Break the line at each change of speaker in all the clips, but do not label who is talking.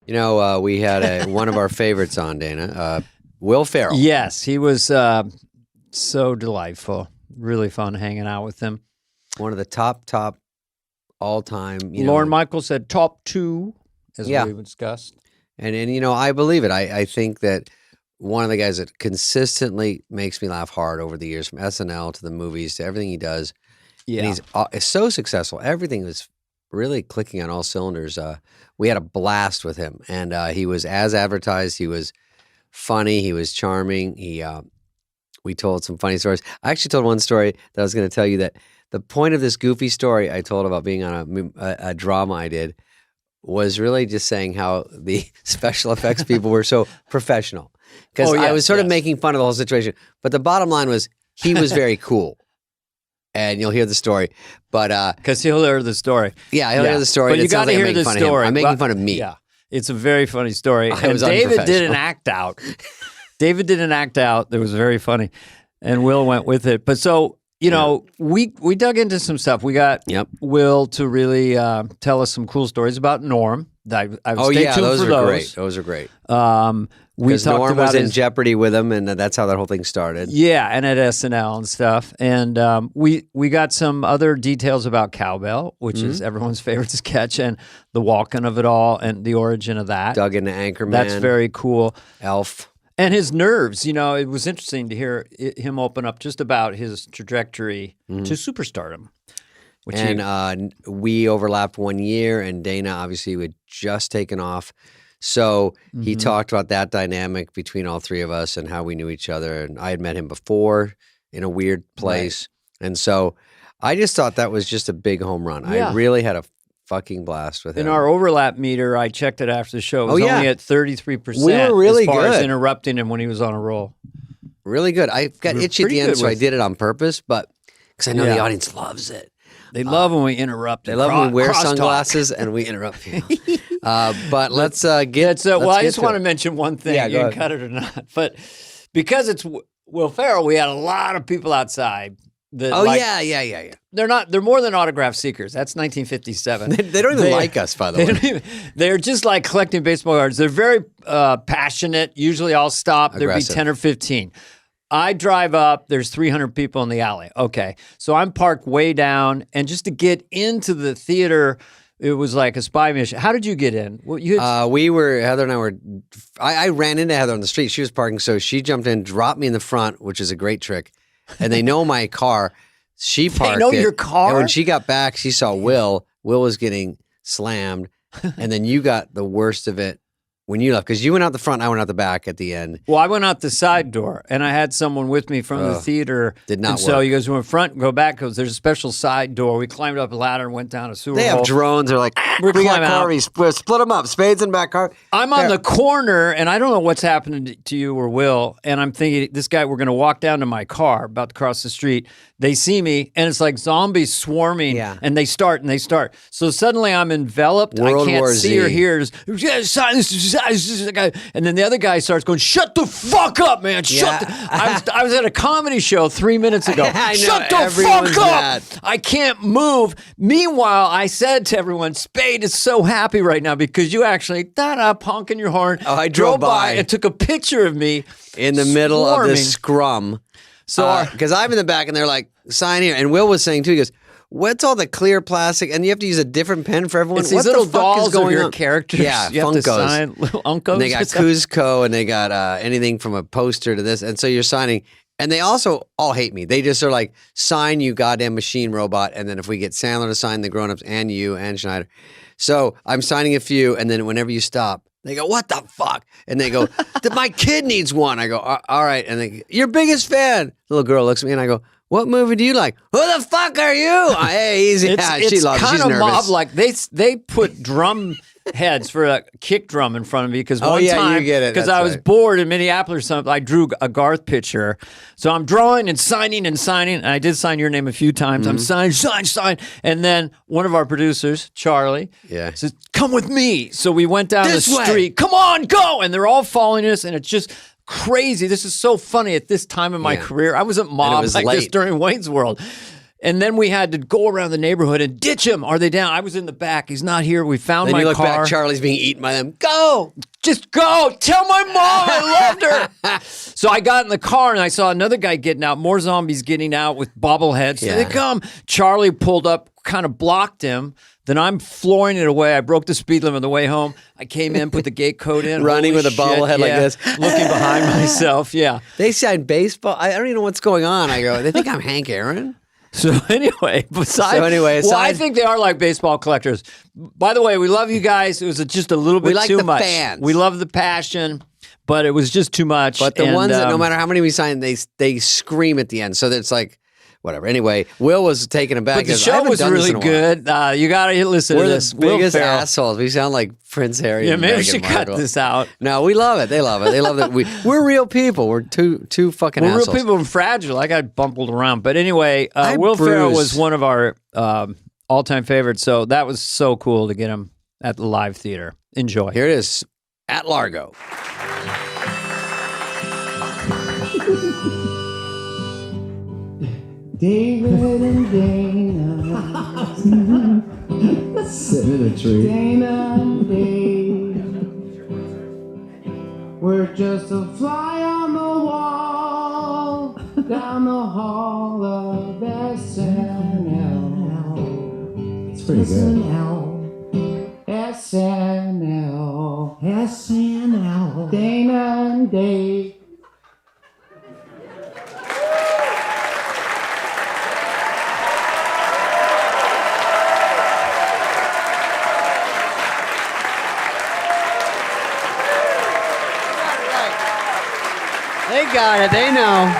We had one of our favorites on, Dana, Will Ferrell.
Yes, he was so delightful. Really fun hanging out with him.
One of the top all-time.
Lauren Michaels said top 2, as we discussed.
And I believe it. I think that one of the guys that consistently makes me laugh hard over the years, from SNL to the movies to everything he does. Yeah. And he's so successful. Everything was really clicking on all cylinders. We had a blast with him. And he was as advertised. He was funny. He was charming. We told some funny stories. I actually told one story that I was going to tell you, that the point of this goofy story I told about being on a drama I did was really just saying how the special effects people were so professional. Because I was sort of making fun of the whole situation. But the bottom line was, he was very cool. And you'll hear the story. But
because he'll hear the story.
Yeah, he'll hear the story.
But you got to hear the story.
I'm making fun of me.
Yeah, it's a very funny story. And David did an act out. David did an act out that was very funny. And Will went with it. But so, we dug into some stuff. We got Will to really tell us some cool stories about Norm. Stay tuned
those
for
are
those.
Great. Those are great.
We talked
Norm
about
was in Jeopardy with him, and that's how that whole thing started.
Yeah, and at SNL and stuff. And we got some other details about Cowbell, which is everyone's favorite sketch, and the walking of it all and the origin of that.
Dug into Anchorman.
That's very cool.
Elf.
And his nerves. It was interesting to hear him open up just about his trajectory to superstardom.
We overlapped 1 year, and Dana obviously had just taken off. So he talked about that dynamic between all three of us and how we knew each other. And I had met him before in a weird place. Right. And so I just thought that was just a big home run. Yeah. I really had a fucking blast with him.
In our overlap meter, I checked it after the show. It was only at 33%.
We were really
as far
good.
As interrupting him when he was on a roll.
Really good. I got itchy at the end, so I did it on purpose, but because I know the audience loves it.
They love when we interrupt.
They love when we wear sunglasses and we interrupt people. But let's get.
I just want to mention one thing. You can cut it or not. But because it's Will Ferrell, we had a lot of people outside.
Yeah.
They're more than autograph seekers. That's 1957.
They don't even like us, by the way.
They're just like collecting baseball cards. They're very passionate. Usually I'll stop. There'd be 10 or 15. I drive up, there's 300 people in the alley. Okay. So I'm parked way down, and just to get into the theater, it was like a spy mission. How did you get in? Well,
Heather and I were, I ran into Heather on the street. She was parking, so she jumped in, dropped me in the front, which is a great trick. And they know my car. She parked
They know your car?
And when she got back, she saw Will. Will was getting slammed. And then you got the worst of it when you left, because you went out the front, I went out the back at the end.
Well, I went out the side door, and I had someone with me from the theater.
Did not work.
So you guys went front and go back, because there's a special side door. We climbed up a ladder and went down a sewer hole.
They have drones. They're like, we got Carvey. Split them up. Spades in back car.
I'm on the corner, and I don't know what's happening to you or Will, and I'm thinking, this guy, we're going to walk down to my car, about to cross the street. They see me, and it's like zombies swarming, and they start. So suddenly I'm enveloped. I can't see or hear. And then the other guy starts going, shut the fuck up, man. I was at a comedy show 3 minutes ago. Shut the fuck up. I can't move. Meanwhile, I said to everyone, Spade is so happy right now because you actually, honking your horn.
Oh, I drove by
and took a picture of me
in the middle of this scrum. So, because I'm in the back and they're like, sign here. And Will was saying too, he goes, what's all the clear plastic? And you have to use a different pen for everyone.
It's these little dolls of your characters.
Yeah,
you
Funkos.
have to sign little Uncos.
And they got Kuzco, and they got anything from a poster to this. And so you're signing. And they also all hate me. They just are like, sign, you goddamn machine robot. And then if we get Sandler to sign, the grown-ups, and you and Schneider. So I'm signing a few, and then whenever you stop, they go, what the fuck? And they go, my kid needs one. I go, all right. And they go, your biggest fan. The little girl looks at me, and I go, what movie do you like? Who the fuck are you? Hey, easy.
It's
she loves.
Kind
She's
of
nervous.
mob-like. They put drum heads for a kick drum in front of me because one time, because I was bored in Minneapolis or something, I drew a Garth picture. So I'm drawing and signing, and I did sign your name a few times. I'm sign. And then one of our producers, Charlie, says, come with me. So we went down the street. Come on, go. And they're all following us, and it's just crazy. This is so funny at this time in my career. I wasn't mobbed like this during Wayne's World. And then we had to go around the neighborhood and ditch him. Are they down? I was in the back. He's not here. We found my car. Then you look back,
Charlie's being eaten by them. Go!
Just go. Tell my mom I loved her. So I got in the car and I saw another guy getting out, more zombies getting out with bobbleheads. Here they come. Charlie pulled up, kind of blocked him. Then I'm flooring it away. I broke the speed limit on the way home. I came in, put the gate code in.
Running with a bobblehead like this.
Looking behind myself, They
said baseball. I don't even know what's going on. I go, they think I'm Hank Aaron?
So anyway, I think they are like baseball collectors. By the way, we love you guys. It was just a little bit too much.
Fans.
We love the passion, but it was just too much.
But the ones that no matter how many we sign, they scream at the end. So it's like, whatever. Anyway, Will was taken aback.
But the show was really good. You got to listen to this.
We're the biggest assholes. We sound like Prince Harry.
Yeah, maybe we should cut this out.
No, we love it. They love it. They love that we're real people. We're two fucking assholes.
We're real people and fragile. I got bumbled around. But anyway, Will Ferrell was one of our all-time favorites. So that was so cool to get him at the live theater. Enjoy.
Here it is at Largo.
David and Dana sitting in a tree. Dana and Dave, we're just a fly on the wall down the hall of SNL. It's pretty good. SNL. Dana and Dave.
They got it. They know.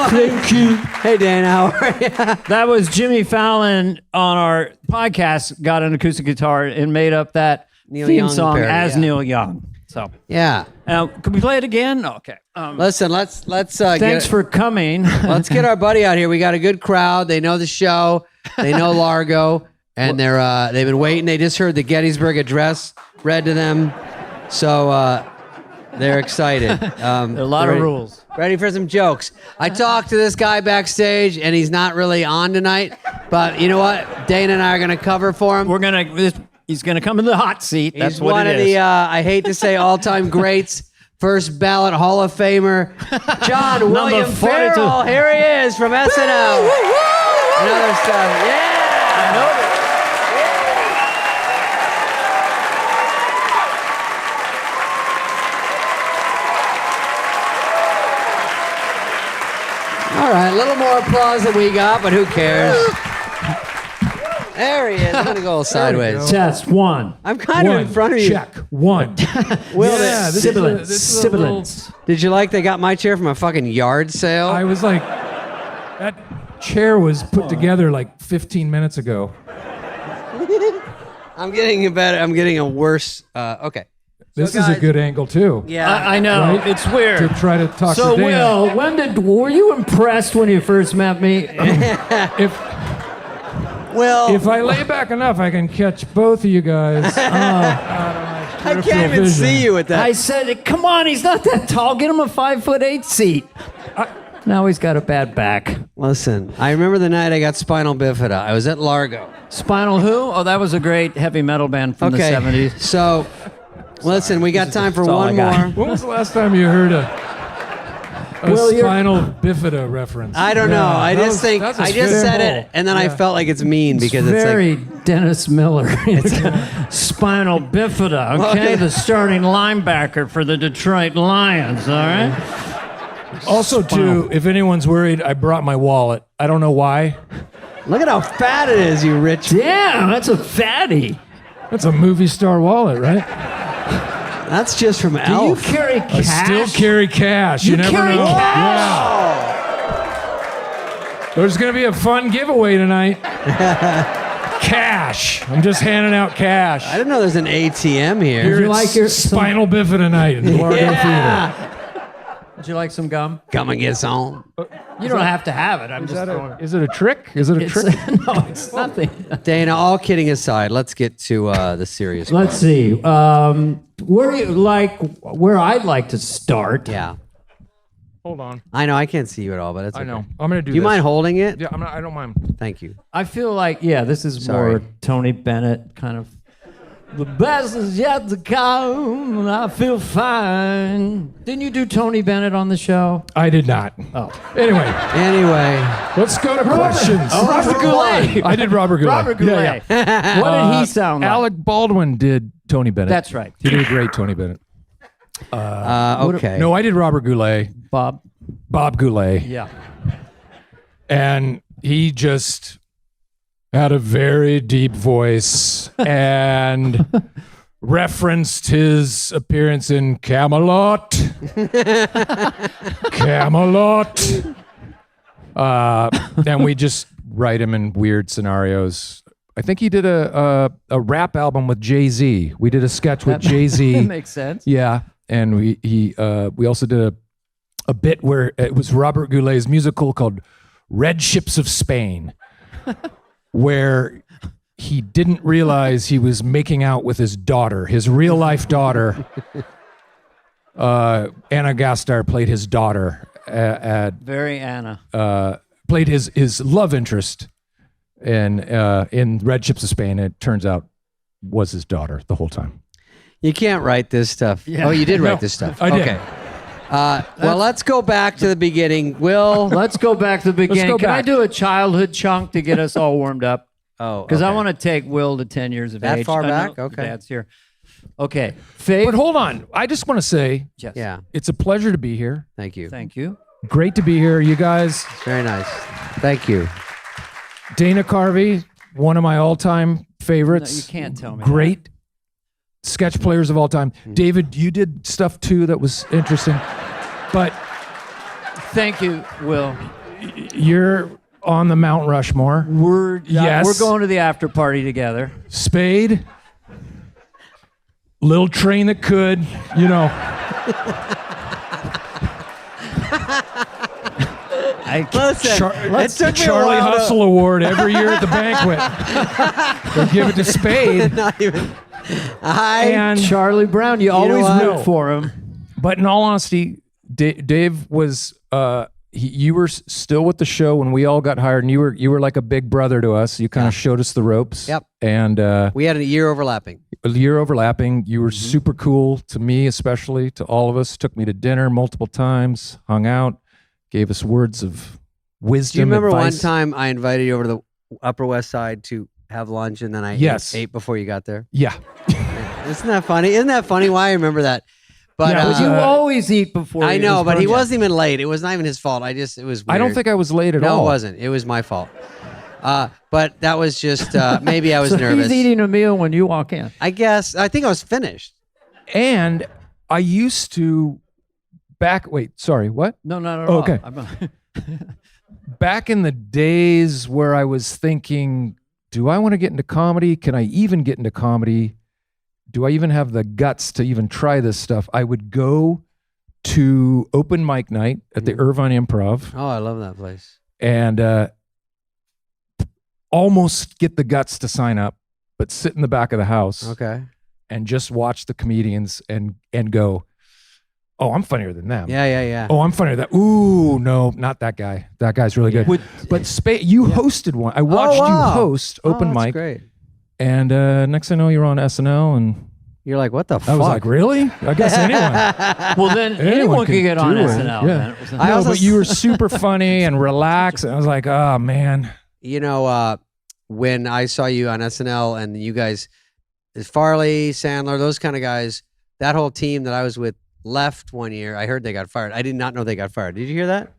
Thank you.
Hey, Dan, how are you?
That was Jimmy Fallon on our podcast, got an acoustic guitar and made up that
Neil
theme
Young
song
parody,
as Neil Young. So
yeah.
Could we play it again? Okay.
Listen, let's.
Thanks for coming.
Let's get our buddy out here. We got a good crowd. They know the show. They know Largo, and they've been waiting. They just heard the Gettysburg Address read to them, so they're excited.
There are a lot of rules.
Ready for some jokes. I talked to this guy backstage, and he's not really on tonight. But you know what? Dana and I are going to cover for him.
He's going to come in the hot seat. That's
He's
what
one
it
of
is.
the, I hate to say, all-time greats. First ballot Hall of Famer, John William Ferrell. Here he is from SNL. And other stuff. Yeah.
I know that.
All right, a little more applause than we got, but who cares? There he is. I'm going to go sideways.
Test one.
I'm kind of in front of you.
Check. One.
Will,
Sibilance.
Did you like they got my chair from a fucking yard sale?
I was like, that chair was put together like 15 minutes ago.
I'm getting a better. I'm getting a worse. Okay.
This is a good angle too.
Yeah,
I know.
Right?
It's weird.
To try to talk
So,
to Dana.
Will, were you impressed when you first met me?
If I lay back enough, I can catch both of you guys.
I can't even see you with that.
I said, come on, he's not that tall. Get him a 5'8" seat. Now he's got a bad back.
Listen, I remember the night I got spinal bifida. I was at Largo.
Spinal who? Oh, that was a great heavy metal band from the 70s.
So, listen, we got time for
all
one
I got.
more.
When was the last time you heard a spinal bifida reference?
I don't know. I just think I just said it, and then I felt like it's mean because it's
very
like
Dennis Miller. Spinal bifida. Okay, the starting linebacker for the Detroit Lions. All right.
Also, too, if anyone's worried, I brought my wallet. I don't know why.
Look at how fat it is, you rich.
Damn, that's a fatty.
That's a movie star wallet, right?
That's just from
Do
Elf.
you carry cash?
I still carry cash. You never
carry
know.
cash?
Yeah. There's going to be a fun giveaway tonight. Cash. I'm just handing out cash.
I didn't know there's an ATM here.
Here
you
it's
like your-
spinal bifida night in the Largo Theater.
Would you like some gum?
Come and get some.
You don't have to have it. I'm just throwing it.
Is it a trick? Is it a trick?
No, it's nothing.
Dana, all kidding aside, let's get to the serious
Let's see. Where I'd like to start.
Yeah.
Hold on.
I know I can't see you at all, but it's
I
okay.
know. I'm gonna do.
Do you
this.
mind holding it?
Yeah, I don't mind.
Thank you.
I feel like, this is
Sorry.
more Tony Bennett kind of. The best is yet to come, and I feel fine. Didn't you do Tony Bennett on the show?
I did not.
Oh.
Anyway, let's go to questions.
Robert Goulet.
I did Robert Goulet.
Robert Goulet.
Yeah.
What did he sound like?
Alec Baldwin did Tony Bennett.
That's right.
He did a great Tony Bennett.
Okay.
No, I did Robert Goulet.
Bob.
Bob Goulet.
Yeah.
And he just had a very deep voice and referenced his appearance in Camelot. Camelot. And we just write him in weird scenarios. I think he did a rap album with Jay-Z. We did a sketch with Jay-Z.
That makes sense.
Yeah, and we also did a bit where it was Robert Goulet's musical called Red Ships of Spain, where he didn't realize he was making out with his daughter, his real life daughter. Anna Gasteyer played his daughter.
Very Anna.
Played his love interest in Red Ships of Spain. It turns out was his daughter the whole time.
You can't write this stuff.
Yeah.
Oh, you did write
No,
this stuff.
I did.
Okay. Well, let's go back to the beginning. Will.
Let's go back to the beginning.
go
Can I
back.
do a childhood chunk to get us all warmed up?
Oh,
Because I
okay.
want to take Will to 10 years of
That
age.
far
I know
back? Okay.
Dad's here. Okay. Faith.
But hold on. I just want to say
Yes.
Yeah.
it's a pleasure to be here.
Thank you.
Thank you.
Great to be here. You guys,
Very nice. Thank you.
Dana Carvey, one of my all-time favorites.
No, you can't tell me
Great sketch players of all time. David, you did stuff too that was interesting. But
Thank you, Will.
you're on the Mount Rushmore. Yes.
We're going to the after party together.
Spade, Little Train That Could, you know.
Listen, it took me a
Charlie
while to-
Hustle Award every year at the banquet. They give it to Spade.
Not even.
And
Charlie Brown, you always
what?
root for him.
but in all honesty, Dave was you were still with the show when we all got hired, and you were like a big brother to us. You kind of showed us the ropes.
Yep.
And
We had a year overlapping.
a year overlapping. You were super cool to me, especially to all of us. Took me to dinner multiple times, hung out, gave us words of wisdom.
Do you remember
advice.
one time I invited you over to the Upper West Side to have lunch, and then I
Yes.
ate before you got there?
Yeah.
Isn't that funny? Isn't that funny? Why I remember that? But
Yeah, it was,
You always eat before.
I
you
know,
eat
but he
before-
wasn't even late. It was not even his fault. It was weird.
I don't think I was late at
No,
all.
it wasn't. It was my fault. But that was just maybe I was
So
nervous.
he's eating a meal when you walk in.
I guess. I think I was finished.
And I used to wait, sorry, what?
No, not at
Oh,
all.
okay. Back in the days where I was thinking, do I want to get into comedy? Can I even get into comedy? Do I even have the guts to even try this stuff? I would go to open mic night at the Irvine Improv
Oh, I love that place.
and almost get the guts to sign up, but sit in the back of the house
Okay.
and just watch the comedians and go, oh, I'm funnier than them.
Yeah.
Oh, I'm funnier than that. Ooh, no, not that guy. That guy's really good. But Spade, you hosted one. I watched
wow.
you host open
Oh, that's
mic.
great.
And next I know you're on SNL, and
You're like, what the
I
fuck?
was like, really? I guess anyone.
Well, then anyone
can
could get on
do it.
SNL.
Yeah.
Then. It was
I
No,
also
but you were super funny and relaxed. And I was like, oh man.
You know, when I saw you on SNL and you guys, Farley, Sandler, those kind of guys, that whole team that I was with left one year. I heard they got fired. I did not know they got fired. Did you hear that?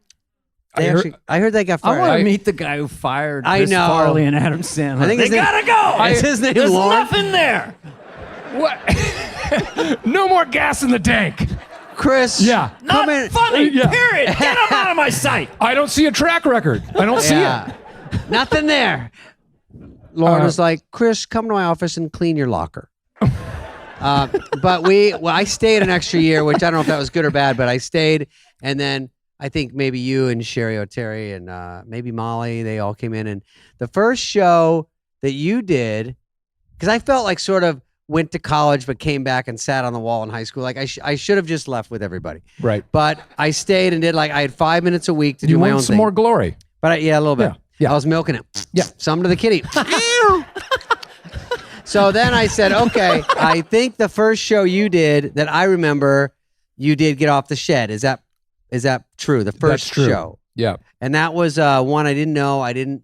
I
I heard they got
I
fired.
want to meet the guy who fired
I
Chris
know.
Farley and Adam Sandler.
I think
they
his name-
gotta go.
Is his name
There's
Lauren?
nothing there.
What? No more gas in the tank.
Chris.
Yeah.
Not
come in.
funny.
Yeah.
Period. Get him out of my sight.
I don't see a track record. I don't see
Yeah.
it.
Nothing there. Lauren was like, Chris, come to my office and clean your locker. But I stayed an extra year, which I don't know if that was good or bad, but I stayed. And then I think maybe you and Sherry O'Terry and maybe Molly, they all came in. And the first show that you did, because I felt like sort of went to college but came back and sat on the wall in high school. Like I should have just left with everybody.
Right.
But I stayed and did I had 5 minutes a week to
you
do my
want
own
some
thing.
more glory.
But a little bit.
Yeah.
I was milking it.
Yeah.
Some to the kitty. So then I said, okay, I think the first show you did that I remember, you did Get Off the Shed. Is that true? The first
That's true.
show.
Yeah.
And that was one I didn't know. I didn't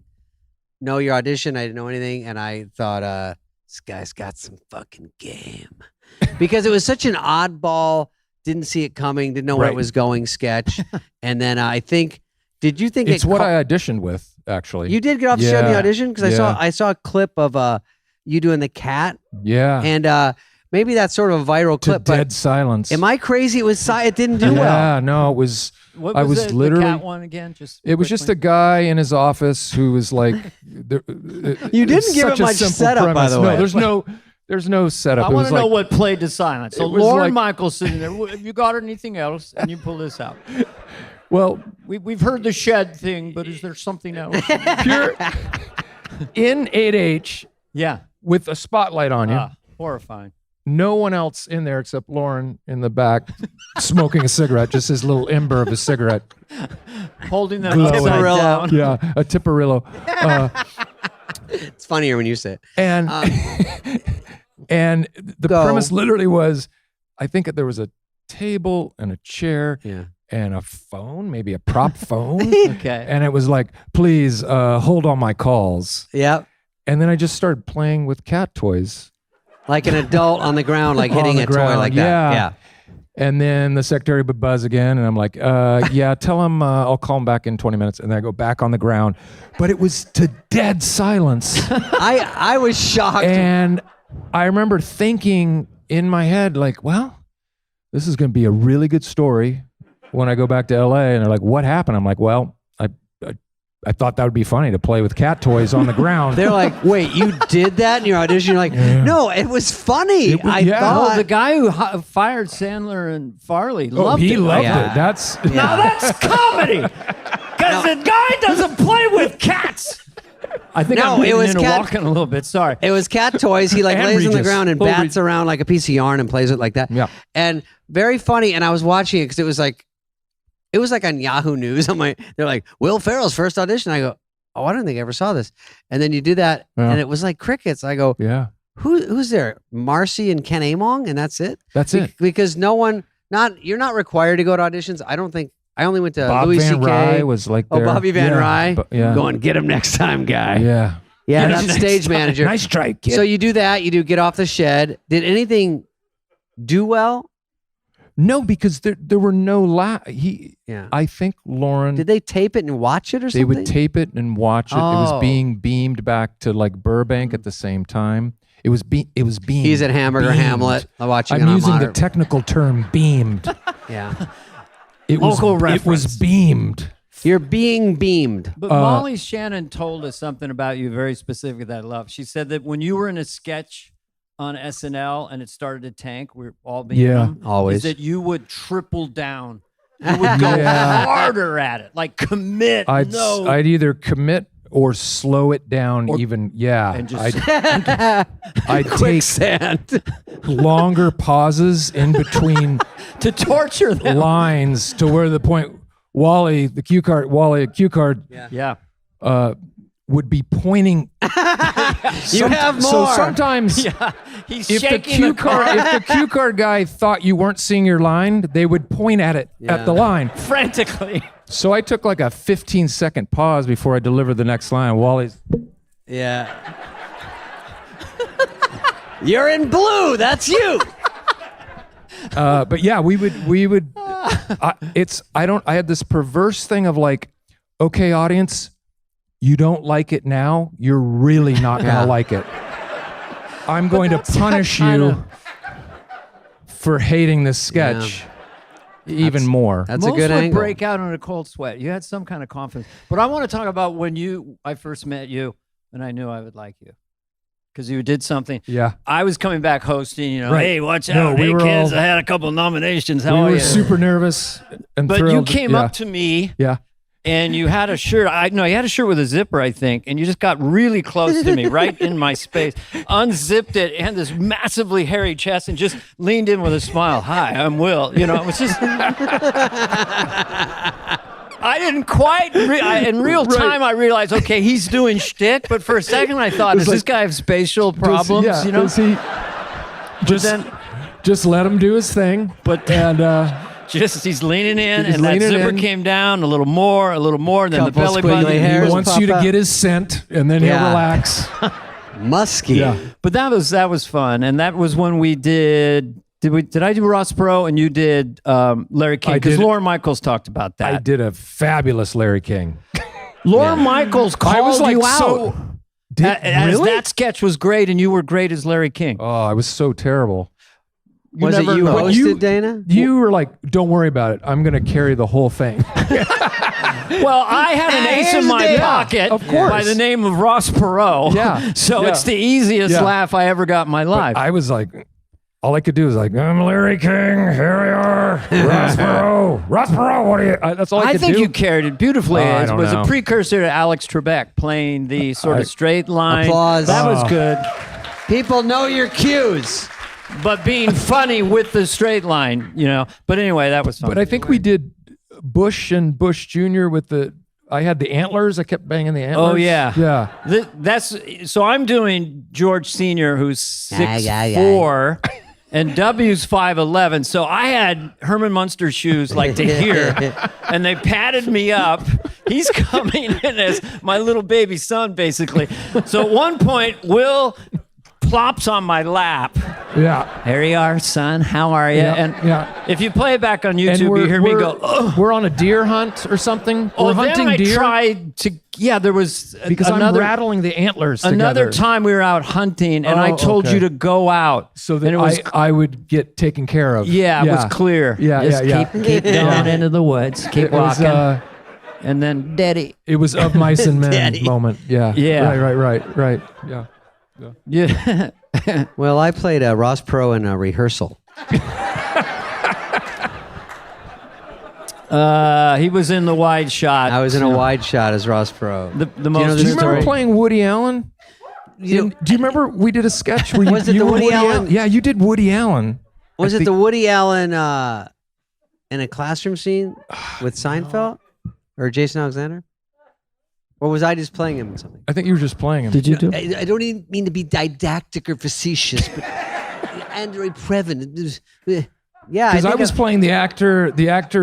know your audition. I didn't know anything. And I thought, this guy's got some fucking game. Because it was such an oddball, didn't see it coming, didn't know where it was going sketch. And then I think, did you think
it's what I auditioned with, actually?
You did Get Off the Shed in the audition? Because I saw a clip of you doing the cat.
Yeah.
And maybe that's sort of a viral clip.
Dead silence.
Am I crazy? It didn't do well.
Yeah, no, it was.
What
I was literally.
the cat one again?
It was just a guy in his office who was like.
You didn't give it much setup, by the way.
No, there's no setup.
I want to know
like,
what played to silence. So Lorne Michaels sitting there. Have you got anything else? And you pull this out.
Well,
we've heard the shed thing, but is there something else?
Pure in 8H.
Yeah.
With a spotlight on you.
Horrifying.
No one else in there except Lauren in the back smoking a cigarette, just his little ember of a cigarette.
Holding them upside down.
Yeah, a Tipperillo.
It's funnier when you say it.
And and the premise literally was, I think there was a table and a chair and a phone, maybe a prop phone.
Okay.
And it was like, please hold all my calls.
Yep.
And then I just started playing with cat toys.
Like an adult on the ground, like hitting a toy like that. Yeah.
And then the secretary would buzz again, and I'm like, yeah, tell him I'll call him back in 20 minutes. And then I go back on the ground. But it was to dead silence.
I was shocked.
And I remember thinking in my head, like, well, this is going to be a really good story when I go back to LA. And they're like, what happened? I'm like, well, I thought that would be funny to play with cat toys on the ground.
They're like, wait, you did that in your audition? You're like, no, it was funny. I thought.
Well, the guy who fired Sandler and Farley loved it.
He loved it.
Now that's comedy. Because the guy doesn't play with cats. I think I'm walking a little bit. Sorry.
It was cat toys. He like lays on the ground and bats around like a piece of yarn and plays it like that.
Yeah.
And very funny. And I was watching it because it was like on Yahoo News. They're like, Will Ferrell's first audition. I go, oh, I don't think I ever saw this. And then you do that, and it was like crickets. I go,
yeah.
Who's there? Marcy and Ken Among, and that's it.
That's it.
Because you're not required to go to auditions. I don't think. I only went to
Bob
Louis
Van
C.K.
Rye was like there.
Oh, Bobby Van Rye.
Yeah.
Going, get him next time, guy.
Yeah.
Yeah, that's stage manager.
Nice try, kid.
So you do that. You do Get Off the Shed. Did anything do well?
No, because there were no I think Lauren.
Did they tape it and watch it or something?
They would tape it and watch it.
Oh.
It was being beamed back to like Burbank at the same time. It was being.
He's at Hamburger
beamed.
Hamlet. Watching.
I'm using the technical term beamed.
Yeah.
It was beamed.
You're being beamed.
But Molly Shannon told us something about you very specific that I love. She said that when you were in a sketch on SNL and it started to tank, we're all being
always.
Is that you would triple down. You would go harder at it, like commit.
I'd either commit or slow it down even. Yeah.
And just
I'd
quicksand.
take longer pauses in between
to torture them.
Lines to where the point Wally at Q card would be pointing.
You have more.
So sometimes
he's
if the
shaking
if the Q card guy thought you weren't seeing your line, they would point at it at the line
frantically.
So I took like a 15-second pause before I delivered the next line. Wally's.
Yeah. You're in blue. That's you.
But yeah, we would. I had this perverse thing of like, okay, audience, you don't like it now. You're really not gonna like it. I'm going to punish you for hating this sketch even more.
That's
Most
a good
would
angle.
break out in a cold sweat. You had some kind of confidence. But I want to talk about when I first met you, and I knew I would like you. Because you did something.
Yeah.
I was coming back hosting,
Right.
hey, watch
No,
out.
we
Hey,
were
kids,
all-
I had a couple nominations. How
We
are
were
you?
super nervous and
But
thrilled.
you came up to me
Yeah.
and you had a shirt. You had a shirt with a zipper, I think, and you just got really close to me, right in my space, unzipped it, and this massively hairy chest, and just leaned in with a smile. Hi, I'm Will. It was just. I didn't quite. In real time, I realized, okay, he's doing shtick. But for a second, I thought, does this guy have spatial problems?
Does he just let him do his thing?
He's leaning in, and that zipper came down a little more, and then the belly button.
He wants you to get his scent, and then he'll relax.
Musky.
Yeah. But that was fun, and that was when we did. Did I do Ross Perot and you did Larry King? Because Lorne Michaels talked about that.
I did a fabulous Larry King.
Lorne Michaels called you out. Really? That sketch was great, and you were great as Larry King.
Oh, I was so terrible.
Was it you hosted, Dana?
You were like, don't worry about it. I'm going to carry the whole thing.
Well, I had an ace in my pocket
of course.
By the name of Ross Perot.
Yeah.
So it's the easiest laugh I ever got in my life.
But I was like... All I could do is like, I'm Larry King, here we are, Ross Perot. Ross Perot, what are you? That's all I could do.
I think you carried it beautifully. It was
know.
A precursor to Alex Trebek playing the sort of straight line.
Applause.
That was good.
People know your cues.
But being funny with the straight line, But anyway, that was fun.
But I think we did Bush and Bush Jr. with I had the antlers. I kept banging the antlers.
Oh, yeah.
Yeah.
So I'm doing George Sr., who's 6'4", and W's 5'11". So I had Herman Munster shoes like to here, and they padded me up. He's coming in as my little baby son, basically. So at one point, Will plops on my lap.
Yeah.
Here you are, son. How are you? If you play it back on YouTube, you hear me go, ugh.
We're on a deer hunt or something. We're hunting deer.
Tried to, there was
because I'm rattling the antlers
Another
together.
Time we were out hunting, and I told you to go out.
So that I would get taken care of.
Yeah, it was clear.
Just
keep going into the woods. Keep walking. And then Daddy.
It was of mice and men moment. Yeah.
Yeah.
Right. Yeah.
Well, I played Ross Perot in a rehearsal.
He was in the wide shot.
I was in a wide shot as Ross Perot.
The most.
Do you remember playing Woody Allen? Do you remember we did a sketch where
was it the Woody Allen?
Yeah, you did Woody Allen.
Was it the Woody Allen in a classroom scene with Seinfeld or Jason Alexander? Or was I just playing him in something?
I think you were just playing him.
Did you do?
I don't even mean to be didactic or facetious, but Andre Previn. Yeah,
because I was playing the actor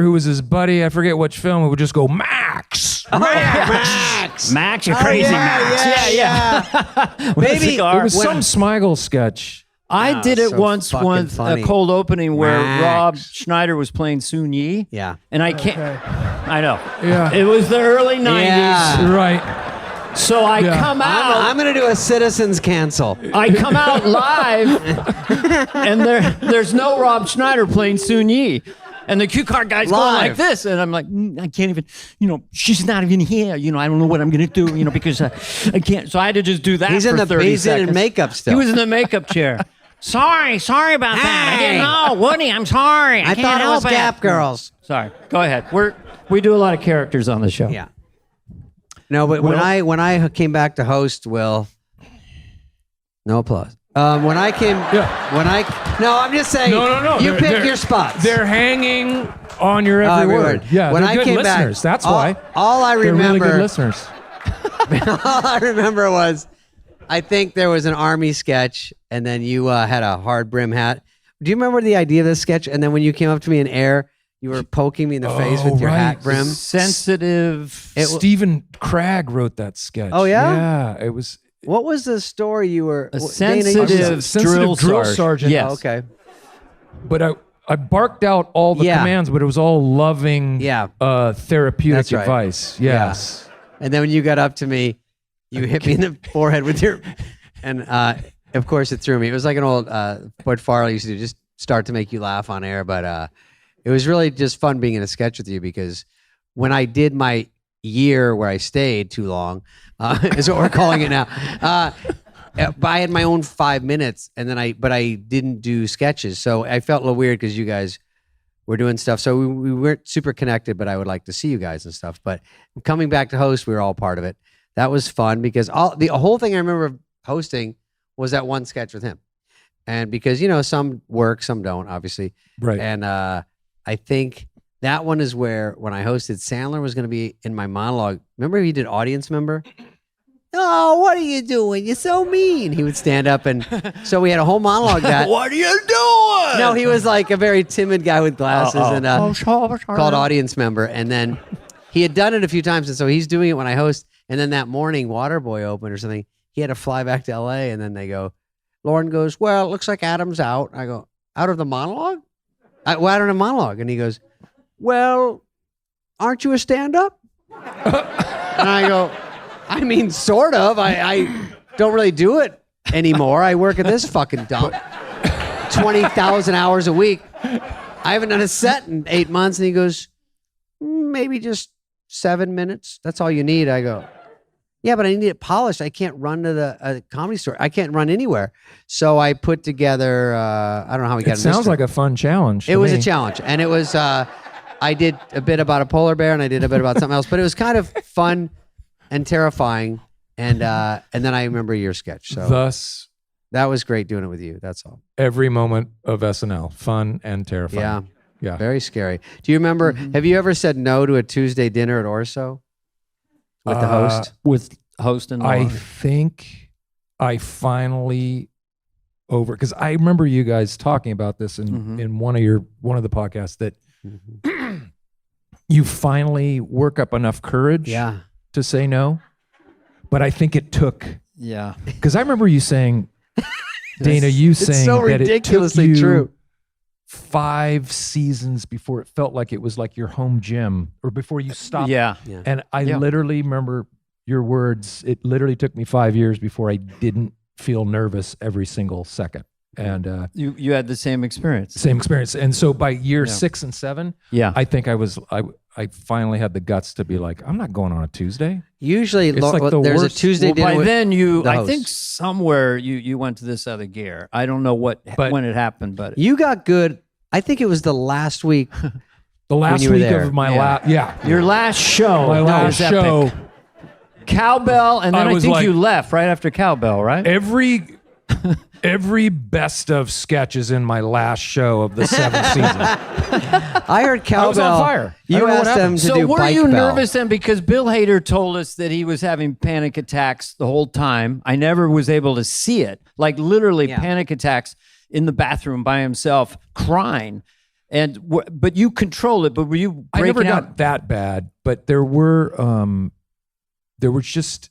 who was his buddy. I forget which film. It would just go Max.
Oh, Max.
Max, you're crazy, Max.
Yeah. Maybe
it was some Smigel sketch.
I did it once a cold opening where Rob Schneider was playing Soon Yi.
Yeah.
And I can't. I know.
Yeah.
It was the early 90s.
Yeah.
Right.
So I come out.
I'm going to do a Citizens Cancel.
I come out live, and there's no Rob Schneider playing Soon Yi. And the cue card guy's going like this. And I'm like, I can't even, she's not even here. I don't know what I'm going to do, because I can't. So I had to just do that
He's
for
in
30 seconds.
in makeup still.
He was in the makeup chair. Sorry about that. I didn't know. Woody, I'm sorry.
I thought it was Gap Girls.
Sorry. Go ahead. We do a lot of characters on the show.
Yeah. No, but when I came back to host, Will, no applause. When I came, I'm just saying.
No.
You pick your spots.
They're hanging on your every word. Yeah,
when
they're good
came
listeners. That's why.
All I remember.
They're really good listeners.
All I remember was, I think there was an army sketch, and then you had a hard brim hat. Do you remember the idea of this sketch? And then when you came up to me in air, you were poking me in the face with your hat brim.
Sensitive.
Stephen Cragg wrote that sketch.
Oh yeah.
Yeah, it was.
What was the story you were?
Sensitive drill sergeant.
Yes. Oh, okay.
But I barked out all the commands, but it was all loving, therapeutic advice. Yes.
And then when you got up to me, you hit me in the forehead with your, and of course it threw me. It was like an old what Farley used to do, just start to make you laugh on air. But it was really just fun being in a sketch with you, because when I did my year where I stayed too long, is what we're calling it now. I had my own 5 minutes, and then I didn't do sketches, so I felt a little weird because you guys we're doing stuff. So we weren't super connected, but I would like to see you guys and stuff. But coming back to host, we were all part of it. That was fun because the whole thing I remember hosting was that one sketch with him. And because, some work, some don't, obviously.
Right.
And I think that one is where, when I hosted, Sandler was going to be in my monologue. Remember he did audience member? Oh, what are you doing? You're so mean. He would stand up, and so we had a whole monologue that.
What are you doing?
No, he was like a very timid guy with glasses and called audience member. And then he had done it a few times, and so he's doing it when I host. And then that morning, Waterboy opened or something. He had to fly back to L.A., and then they go, Lauren goes, well, it looks like Adam's out. I go, out of the monologue? Well, out of the monologue. And he goes, well, aren't you a stand-up? And I go, I mean, sort of. I don't really do it anymore. I work at this fucking dump 20,000 hours a week. I haven't done a set in 8 months. And he goes, maybe just 7 minutes. That's all you need. I go, yeah, but I need it polished. I can't run to the comedy store. I can't run anywhere. So I put together, I don't know how we got it.
It sounds like a fun challenge.
It was a challenge. And it was, I did a bit about a polar bear and I did a bit about something else, but it was kind of fun and terrifying. And then I remember your sketch. So
thus,
that was great doing it with you. That's all.
every moment of SNL, fun and terrifying.
Yeah.
Yeah.
Very scary. Do you remember, have you ever said no to a Tuesday dinner at Orso? With the host?
With host and
I think I finally because I remember you guys talking about this in one of the podcasts that you finally work up enough courage to say no. But I think it took because I remember you saying, Dana, saying
so
that
ridiculously
it took you
true.
5 seasons before it felt like it was like your home gym or before you stopped.
Yeah.
And I literally remember your words. It literally took me 5 years before I didn't feel nervous every single second. And
you had the same experience.
Same experience. And so by year 6 and 7, I think I finally had the guts to be like, I'm not going on a Tuesday.
Usually
It's like the
there's
worst.
a Tuesday dinner.
By
with
then
the
I
host.
think somewhere you went to this other gear. I don't know when it happened, but
You got good. I think it was the last week.
The last
you were
week
there.
of my
your last show.
my last
was epic.
show.
Cowbell, and then
I
I
was
think
like-
you left right after Cowbell, right?
Every best of sketches in my last show of the 7th season.
I heard Cowbell.
I was on fire. I
You
don't know what
asked them
happened.
to
So
do
were
Bike
you
Bell.
nervous then? Because Bill Hader told us that he was having panic attacks the whole time. I never was able to see it. Like literally panic attacks in the bathroom by himself, crying. But you control it. But were you
I never
breaking
got
out?
that bad, but there was just,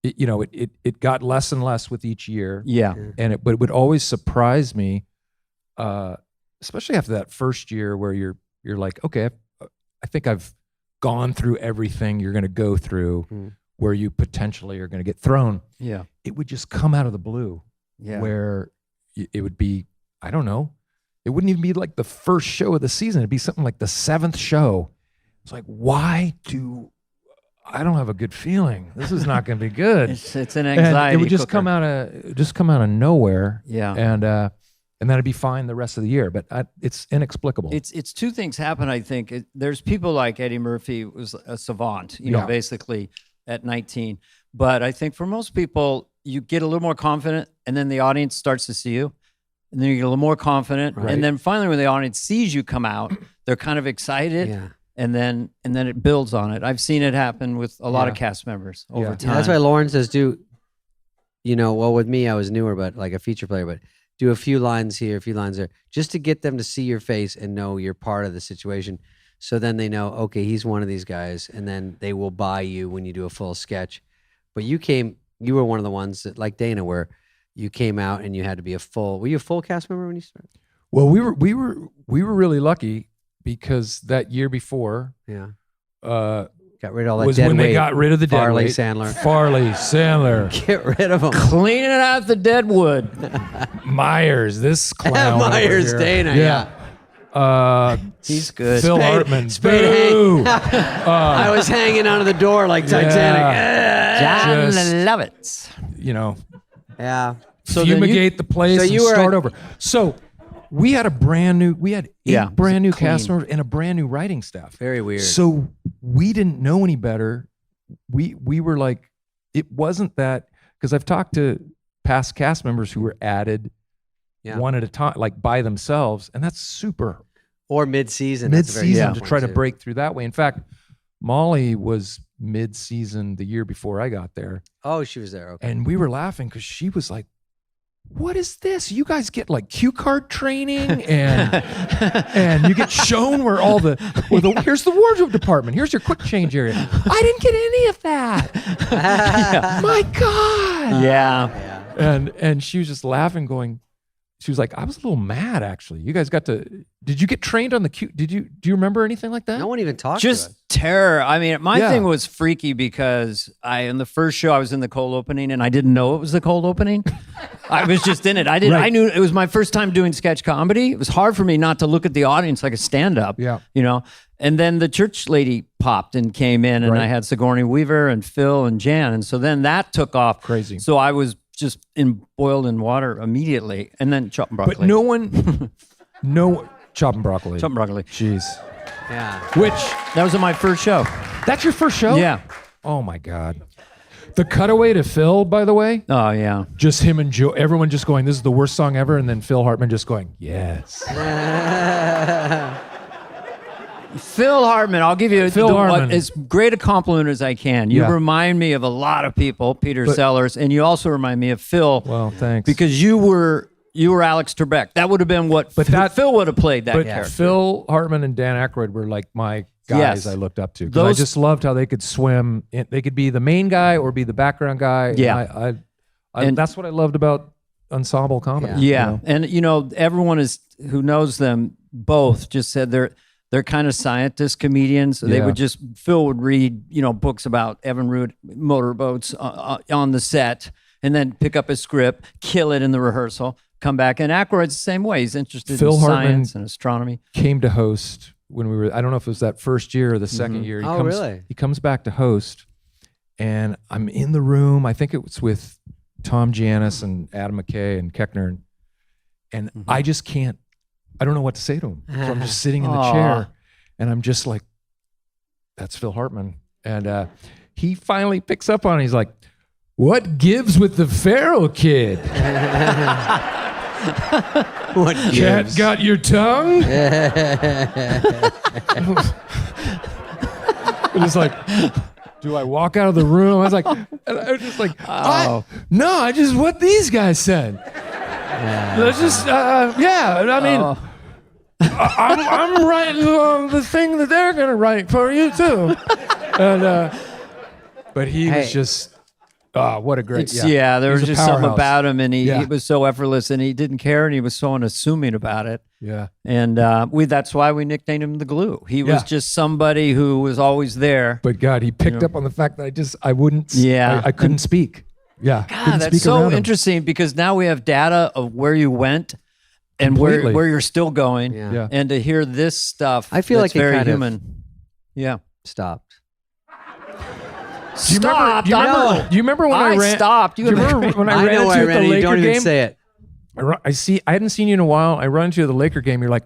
it got less and less with each year.
Yeah.
But it would always surprise me, especially after that first year where you're like, okay, I think I've gone through everything you're going to go through where you potentially are going to get thrown.
Yeah.
It would just come out of the blue where it would be, I don't know, it wouldn't even be like the first show of the season. It'd be something like the 7th show. It's like, I don't have a good feeling. This is not going to be good.
It's an anxiety.
And it would just
cooker.
come out of nowhere.
Yeah.
And then it'd be fine the rest of the year. But it's inexplicable.
It's two things happen, I think. There's people like Eddie Murphy was a savant, basically at 19. But I think for most people, you get a little more confident and then the audience starts to see you. And then you get a little more confident.
Right.
And then finally when the audience sees you come out, they're kind of excited.
Yeah.
And then it builds on it. I've seen it happen with a lot of cast members over time.
Yeah, that's why Lauren says with me, I was newer, but like a feature player, but do a few lines here, a few lines there, just to get them to see your face and know you're part of the situation. So then they know, okay, he's one of these guys, and then they will buy you when you do a full sketch. But you were one of the ones that, like Dana, where you came out and you had to be were you a full cast member when you started?
Well, we were really lucky because that year before,
got rid of all that
was
dead
when
weight.
they got rid of the dead
Farley
weight.
Sandler.
Farley Sandler.
Get rid of him.
Cleaning out the dead wood.
Myers, this clown. over
Myers,
here.
Dana,
He's good.
Phil
Spade-
Hartman.
Spade
Boo!
I was hanging onto the door like Titanic.
John
Just-
Lovitz.
You know,
Yeah.
So then
fumigate the place
so
and
you were
start
a-
over. So we had eight brand new
clean.
cast members and a brand new writing staff.
Very weird.
So we didn't know any better. We were like, it wasn't that, because I've talked to past cast members who were added one at a time, like by themselves, and that's super.
Or mid-season.
To try to break through that way. In fact, Molly was mid-season the year before I got there.
Oh, she was there. Okay.
And we were laughing because she was like, what is this? You guys get like cue card training and you get shown where here's the wardrobe department. Here's your quick change area. I didn't get any of that. My God.
Yeah.
And she was just laughing going, she was like, I was a little mad actually. You guys did you get trained on the cue? Do you remember anything like that?
No one even talked to us.
Just terror. I mean, my thing was freaky because in the first show I was in the cold opening and I didn't know it was the cold opening. I was just in it. I knew it was my first time doing sketch comedy. It was hard for me not to look at the audience like a stand-up.
Yeah.
You know? And then the church lady popped and came in and I had Sigourney Weaver and Phil and Jan. And so then that took off.
Crazy.
So I was just boiled in water immediately and then chopped broccoli.
But no one, chopping broccoli.
Chopped broccoli.
Jeez.
Yeah.
That was my first show.
That's your first show?
Yeah.
Oh my God. The cutaway to Phil, by the way.
Oh yeah.
Just him and Joe, everyone just going, this is the worst song ever. And then Phil Hartman just going, yes.
Phil Hartman, I'll give you as great a compliment as I can. You remind me of a lot of people, Peter Sellers, and you also remind me of Phil.
Well, thanks.
Because you were Alex Trebek. That would have been what Phil would have played that character.
Phil Hartman and Dan Aykroyd were like my guys I looked up to. I just loved how they could swim. They could be the main guy or be the background guy.
Yeah.
And that's what I loved about ensemble comedy.
Yeah. You know? And everyone who knows them both just said they're kind of scientist comedians. They would Phil would read, books about Evan Root motorboats on the set and then pick up his script, kill it in the rehearsal, come back. And Aykroyd's the same way. He's interested in science and astronomy.
Came to host when we were, I don't know if it was that first year or the second year.
Really?
He comes back to host and I'm in the room. I think it was with Tom Giannis and Adam McKay and Keckner. And I just can't, I don't know what to say to him. So I'm just sitting in the chair and I'm just like, that's Phil Hartman. And he finally picks up on it. He's like, what gives with the Ferrell kid?
What gives?
Cat got your tongue? It was like, do I walk out of the room? I was just like, I just what these guys said. Let's just, I mean, I'm writing the thing that they're gonna write for you too. And but he was just, what a great,
there was just something about him, and he was so effortless, and he didn't care, and he was so unassuming about it. Yeah, and that's why we nicknamed him the Glue. He was just somebody who was always there.
But God, he picked up on the fact that I couldn't speak. Yeah,
God, that's so interesting because now we have data of where you went and where you're still going, and to hear this stuff,
I feel like
it's very human.
Stopped.
Do you remember when I ran?
Stopped.
Do you remember when I ran into the Laker game?
Don't even say it.
I hadn't seen you in a while. I run into the Laker game. You're like,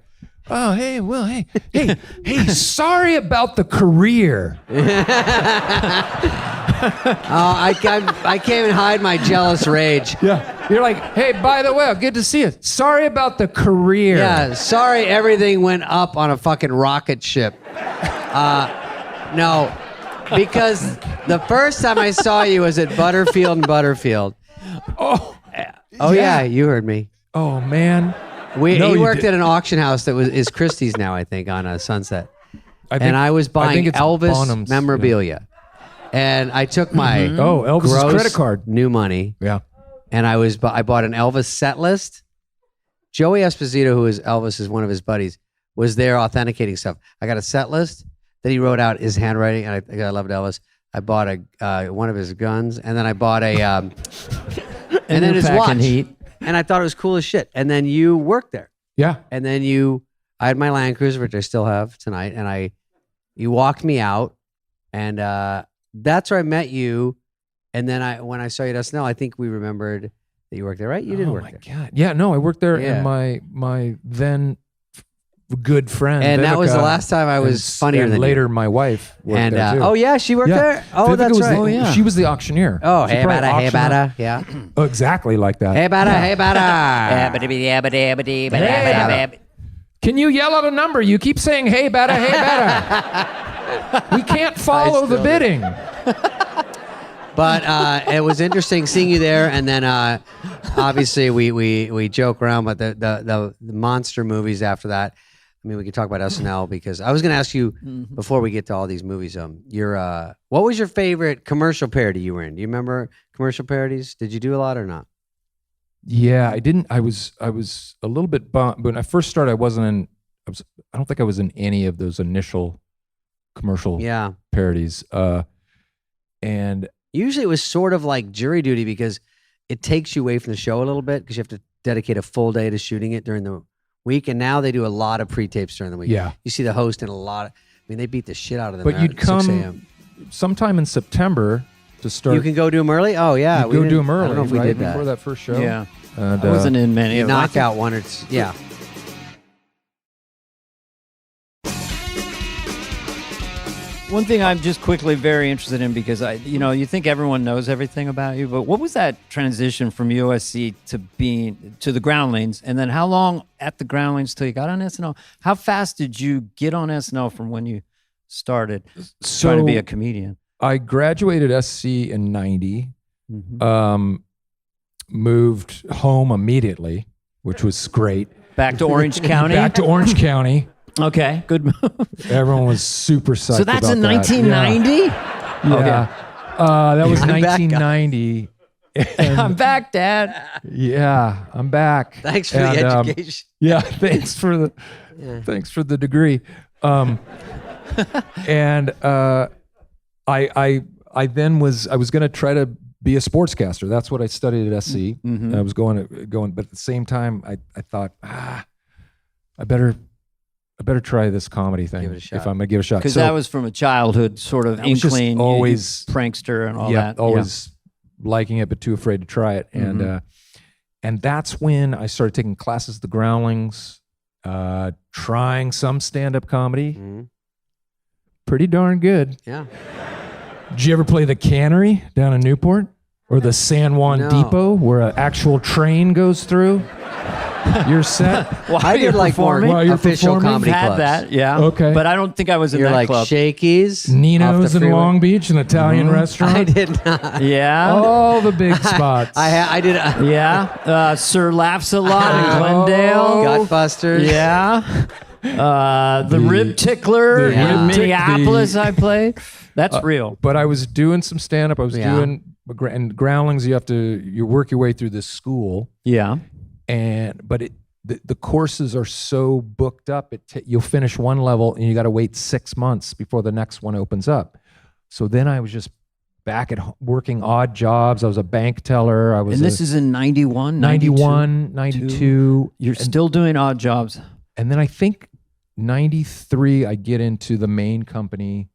oh, hey, Will, hey, sorry about the career.
I can't even hide my jealous rage.
Yeah, you're like, hey, by the way, good to see you. Sorry about the career.
Yeah, sorry everything went up on a fucking rocket ship. No. Because the first time I saw you was at Butterfield and Butterfield.
Oh
yeah, you heard me.
Oh man,
he worked at an auction house that is Christie's now, I think, on Sunset. And I was buying Elvis Bonham's memorabilia, and I took my
Elvis's credit card,
new money, and I bought an Elvis set list. Joey Esposito, who is Elvis, is one of his buddies, was there authenticating stuff. I got a set list that he wrote out his handwriting, and I loved Elvis. I bought one of his guns, and then I bought and then his watch. And I thought it was cool as shit. And then you worked there. Yeah. And then I had my Land Cruiser, which I still have tonight, and you walked me out, and that's where I met you. And then when I saw you at SNL, I think we remembered that you worked there, right? You did work there.
God. Yeah, no, I worked there,
Yeah.
and my then good friend,
And that was the
Vivica,
last time I was funnier
and
than
later
you.
my wife worked
And
there too.
oh yeah, she worked there. Oh,
Vivica
that's
was
right.
the- she was the auctioneer.
Oh,
She
hey
probably
bada, hey
auctioned off-
bada, yeah.
Oh, exactly like that.
Hey bada, hey bada.
Can you yell out a number? You keep saying hey bada, hey bada. We can't follow the bidding.
But it was interesting seeing you there, and then obviously we joke around, but the monster movies after that. I mean, we could talk about SNL because I was going to ask you before we get to all these movies. What was your favorite commercial parody you were in? Do you remember commercial parodies? Did you do a lot or not?
Yeah, I didn't. I was a little bit bummed when I first started. I don't think I was in any of those initial commercial parodies. And
usually it was sort of like jury duty because it takes you away from the show a little bit because you have to dedicate a full day to shooting it during the week. And now they do a lot of pre-tapes during the week.
Yeah.
You see the host in a lot of, I mean, they beat the shit out of them.
But you'd
at 6
come
a.m.
sometime in September to start.
You can go do them early? Oh, yeah.
Go do them early.
I don't know if we
right,
did that.
before that first show.
Yeah.
And,
I wasn't in many
You
of them.
knock out one or two. Yeah.
One thing I'm just quickly very interested in because you think everyone knows everything about you, but what was that transition from USC to the Groundlings, and then how long at the Groundlings till you got on SNL? How fast did you get on SNL from when you started trying to be a comedian?
I graduated SC in '90. Moved home immediately, which was great.
Back to Orange County.
Back to Orange County.
Okay, good move.
Everyone was super psyched.
So that's
about
in
that.
1990.
Yeah.
Okay.
That was
I'm back.
1990. I'm back, Dad.
Yeah, I'm back.
Thanks for the education.
Yeah, thanks for the degree. And I then was going to try to be a sportscaster. That's what I studied at SC.
Mm-hmm.
I was going, but at the same time, I thought, I better try this comedy thing
Give it a shot.
if I'm gonna give it a shot.
Because
So
that was from a childhood sort of
I was just
inkling,
always-
prankster and all
yeah,
that.
always liking it, but too afraid to try it. And that's when I started taking classes at the Groundlings, trying some stand-up comedy. Pretty darn good.
Yeah.
Did you ever play the Cannery down in Newport? Or the San Juan
No.
Depot where an actual train goes through? Your set?
I did like more
performing?
While you're
official
performing?
comedy
Had
clubs.
that, yeah.
Okay.
But I don't think I was in
You're
that
like
club.
Shakey's,
Nino's
off the
in
freeway.
Long Beach, an Italian restaurant.
I did not.
Yeah.
All the big spots.
I did.
Yeah. Sir Laughs a Lot in Glendale.
Gutbusters.
Yeah. The Rib Tickler
the
in
Rib Tick-
Minneapolis I played. That's real.
But I was doing some stand-up. I was
Yeah.
doing, and Groundlings, you work your way through this school.
Yeah.
But the courses are so booked up. You'll finish one level and you got to wait 6 months before the next one opens up. So then I was just back at working odd jobs. I was a bank teller.
And this is in 91,
91, 92.
You're still doing odd jobs.
And then I think 93, I get into the main company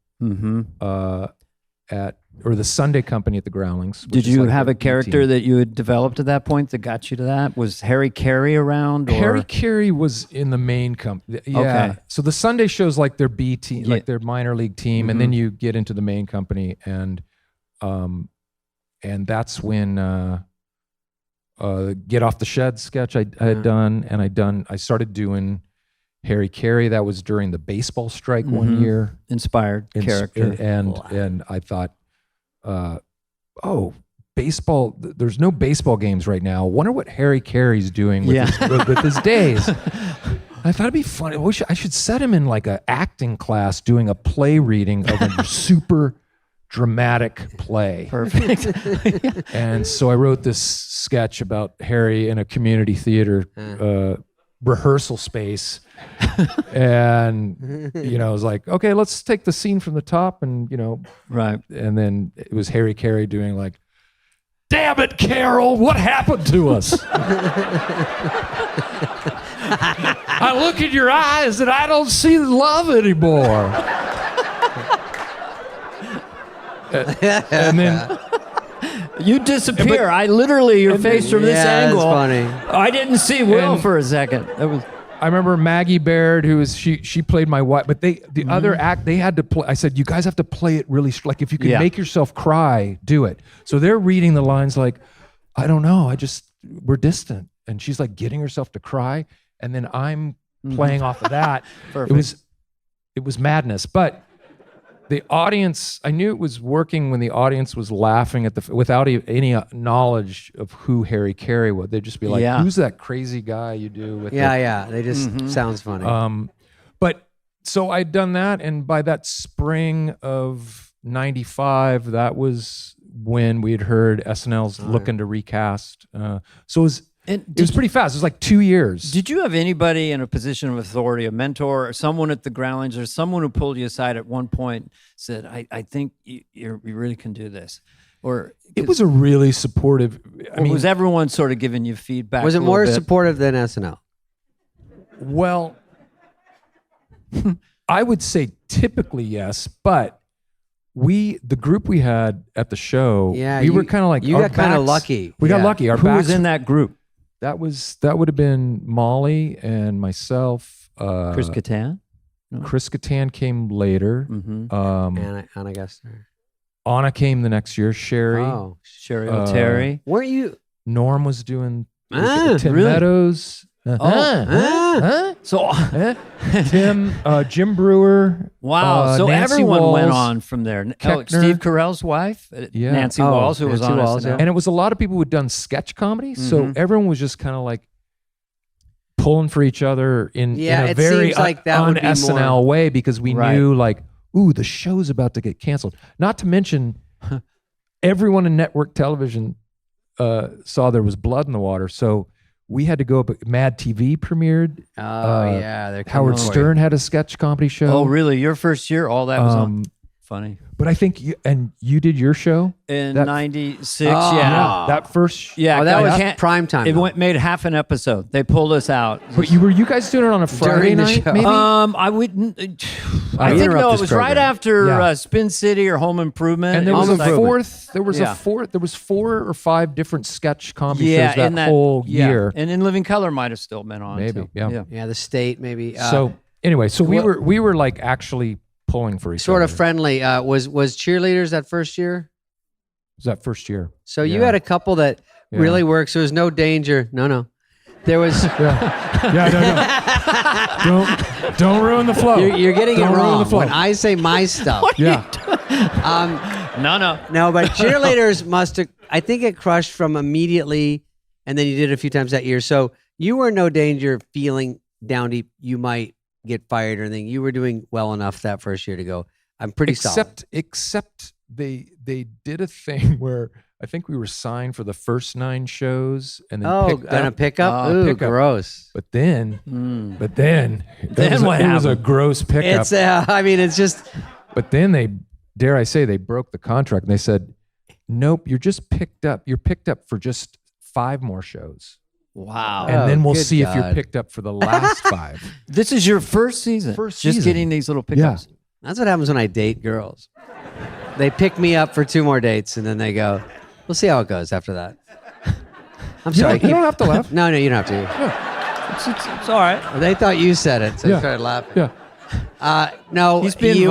or the Sunday company at the Groundlings. which
Did
is
you
like
have
the
a character
team.
that you had developed at that point that got you to that? Was Harry Carey around? Or?
Harry Carey was in the main company. Yeah.
Okay.
So the Sunday show's like their B team, like their minor league team, and then you get into the main company, and that's when Get Off the Shed sketch I had done, and I started doing Harry Carey. That was during the baseball strike one year.
Inspired character.
And I thought, baseball, there's no baseball games right now. Wonder what Harry Carey's doing with his days. I thought it'd be funny. I should set him in like an acting class doing a play reading of a super dramatic play.
Perfect.
And so I wrote this sketch about Harry in a community theater rehearsal space. And, I was like, okay, let's take the scene from the top and,
Right.
and then it was Harry Carey doing like, damn it, Carol, what happened to us? I look in your eyes and I don't see love anymore.
You disappear. Your face from this angle.
That's funny.
I didn't see Will for a second. That was.
I remember Maggie Baird, who was she played my wife, but the other act they had to play. I said, you guys have to play it really like if you can make yourself cry, do it. So they're reading the lines like, I don't know, we're distant, and she's like getting herself to cry, and then I'm playing off of that. It was madness, but. The audience, I knew it was working when the audience was laughing at without any knowledge of who Harry Carey was. They'd just be like, "Who's that crazy guy you do with?"
They just sounds funny.
But so I'd done that, and by that spring of '95, that was when we'd heard SNL's looking to recast. So it was pretty fast. It was like 2 years.
Did you have anybody in a position of authority, a mentor, or someone at the Groundlings, or someone who pulled you aside at one point, said, I think you really can do this? Or
it was a really supportive. I mean,
was everyone sort of giving you feedback?
Was it more supportive than SNL?
Well, I would say typically yes, but the group we had at the show, we were kind of like,
you got kind of lucky.
We got lucky.
Who was in that group?
That would have been Molly and myself.
Chris Kattan?
No. Chris Kattan came later.
Anna Gessner.
Anna came the next year. Sherry.
Oh,
Sherry O'Terry.
Weren't you?
Norm was doing Tim
really?
Meadows.
So
Tim, Jim Brewer.
Wow. So
Nancy
everyone
Walls,
went on from there. Steve Carell's wife, Nancy Walls, who was on SNL.
And it was a lot of people who'd done sketch comedy. So everyone was just kind of like pulling for each other in a very un-SNL way, because we knew like, ooh, the show's about to get canceled. Not to mention, everyone in network television saw there was blood in the water. So we had to go up. Mad TV premiered. Howard Stern had a sketch comedy show.
Oh, really? Your first year, all that was on. Funny.
But I think you did your show
in '96.
That first.
Yeah,
that was prime time.
It made half an episode. They pulled us out.
But you guys doing it on a Friday night? Maybe.
I wouldn't. I think no. It was right after Spin City or Home Improvement.
And there was a fourth. There was a fourth. There was 4 or 5 different sketch comedy shows that whole year.
And In Living Color might have still been on.
Maybe.
Too.
Yeah. The State maybe.
So anyway, we were like actually pulling for each
sort
other.
of friendly. Was cheerleaders that first year?
Was that first year?
So you had a couple that really worked. So there was no danger. No. There was.
Don't ruin the flow.
You're getting it wrong. When I say my stuff.
No.
But cheerleaders must have. I think it crushed from immediately, and then you did it a few times that year. So you were in no danger of feeling down deep you might get fired or anything. You were doing well enough that first year to go, I'm pretty solid.
Except they did a thing where I think we were signed for the first 9 shows and then picked up.
A pickup? Ooh, gross.
But then it was a gross pickup.
It's just.
But then they broke the contract and they said, nope, you're just picked up. You're picked up for just 5 more shows.
Wow.
And then we'll see if you're picked up for the last 5.
This is your first season. Just getting these little pickups.
Yeah.
That's what happens when I date girls. They pick me up for 2 more dates and then they go, we'll see how it goes after that. I'm sorry.
You don't have to laugh.
No, you don't have to.
Yeah. It's all right.
They thought you said it, so I started laughing.
Yeah.
No,
he's been it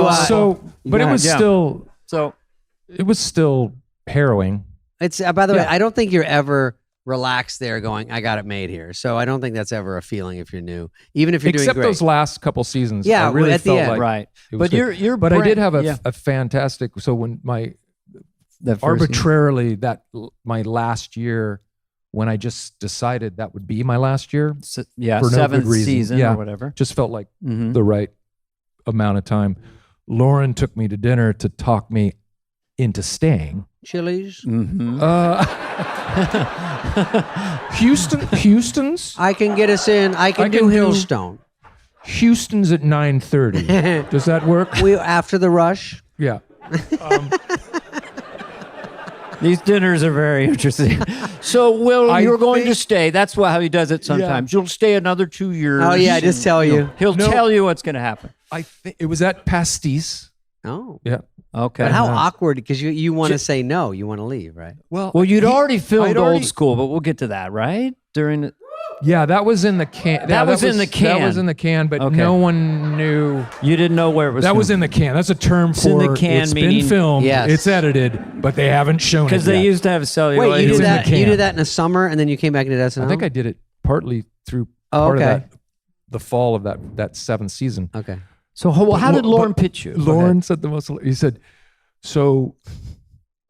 was still harrowing.
It's by the way, I don't think you're ever relaxed there going, I got it made here. So I don't think that's ever a feeling if you're new, even if you're doing great.
Except those last couple seasons.
Yeah,
I really
at the
felt
end.
like
right. But
but I did have a fantastic. So when my my last year, when I just decided that would be my last year,
for
no
7th
good reason.
season or whatever,
just felt like the right amount of time. Lauren took me to dinner to talk me into staying.
Chili's?
Houston's?
I can get us in. I can do Hillstone.
Houston's at 9:30. Does that work?
After the rush?
Yeah.
These dinners are very interesting. So, Will, you're going to stay. That's how he does it sometimes. You'll stay another 2 years.
Oh, yeah, just tell you.
He'll tell you what's going to happen.
I think it was at Pastis.
Oh.
Yeah.
Okay.
But how awkward, because you want to say no, you want to leave, right?
Well, you'd already filmed Old School, but we'll get to that, right?
Yeah, that was in the can.
That was in the can.
That was in the can, but no one knew.
You didn't know where it was.
That was in the can. That's a term for
in the can,
it's
meaning,
been filmed,
yes.
it's edited, but they haven't shown it
because they
yet.
used to have celluloid.
Wait, you did that?
can.
You did that in the summer, and then you came back into SNL?
I think I did it partly through part of that, the fall of that seventh season.
Okay.
So how did Lauren pitch you?
Lauren said the most. He said, "So,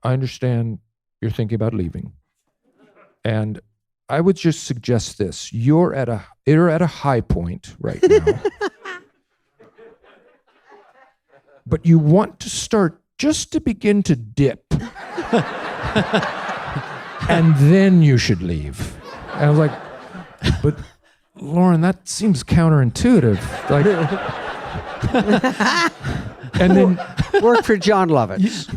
I understand you're thinking about leaving, and I would just suggest this: you're at a high point right now, but you want to start just to begin to dip, and then you should leave." And I was like, "But Lauren, that seems counterintuitive." Like. And then
work for John Lovitz.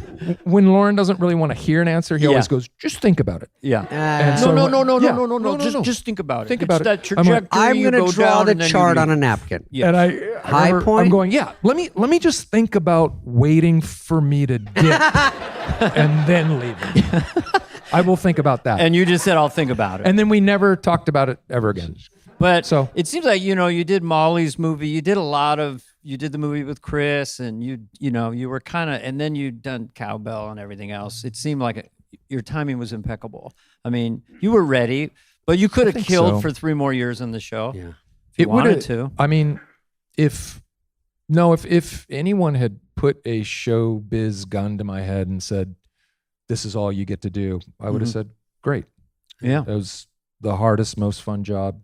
When Lauren doesn't really want to hear an answer, he always goes, "Just think about it."
Yeah.
And so
No. Just think about it.
Think about
that
it.
trajectory.
I'm going to draw the chart on
a
a napkin.
Yeah.
And I
High
remember,
point?
I'm going, let me just think about waiting for me to dip and then leaving. I will think about that.
And you just said, "I'll think about it."
And then we never talked about it ever again.
But it seems like, you did Molly's movie. You did you did the movie with Chris, and you were kind of, and then you'd done Cowbell and everything else. It seemed like your timing was impeccable. I mean, you were ready, but you could have killed for 3 more years on the show.
Yeah.
If you wanted to.
I mean, if anyone had put a showbiz gun to my head and said, "This is all you get to do," I would have said, "Great."
Yeah.
It was the hardest, most fun job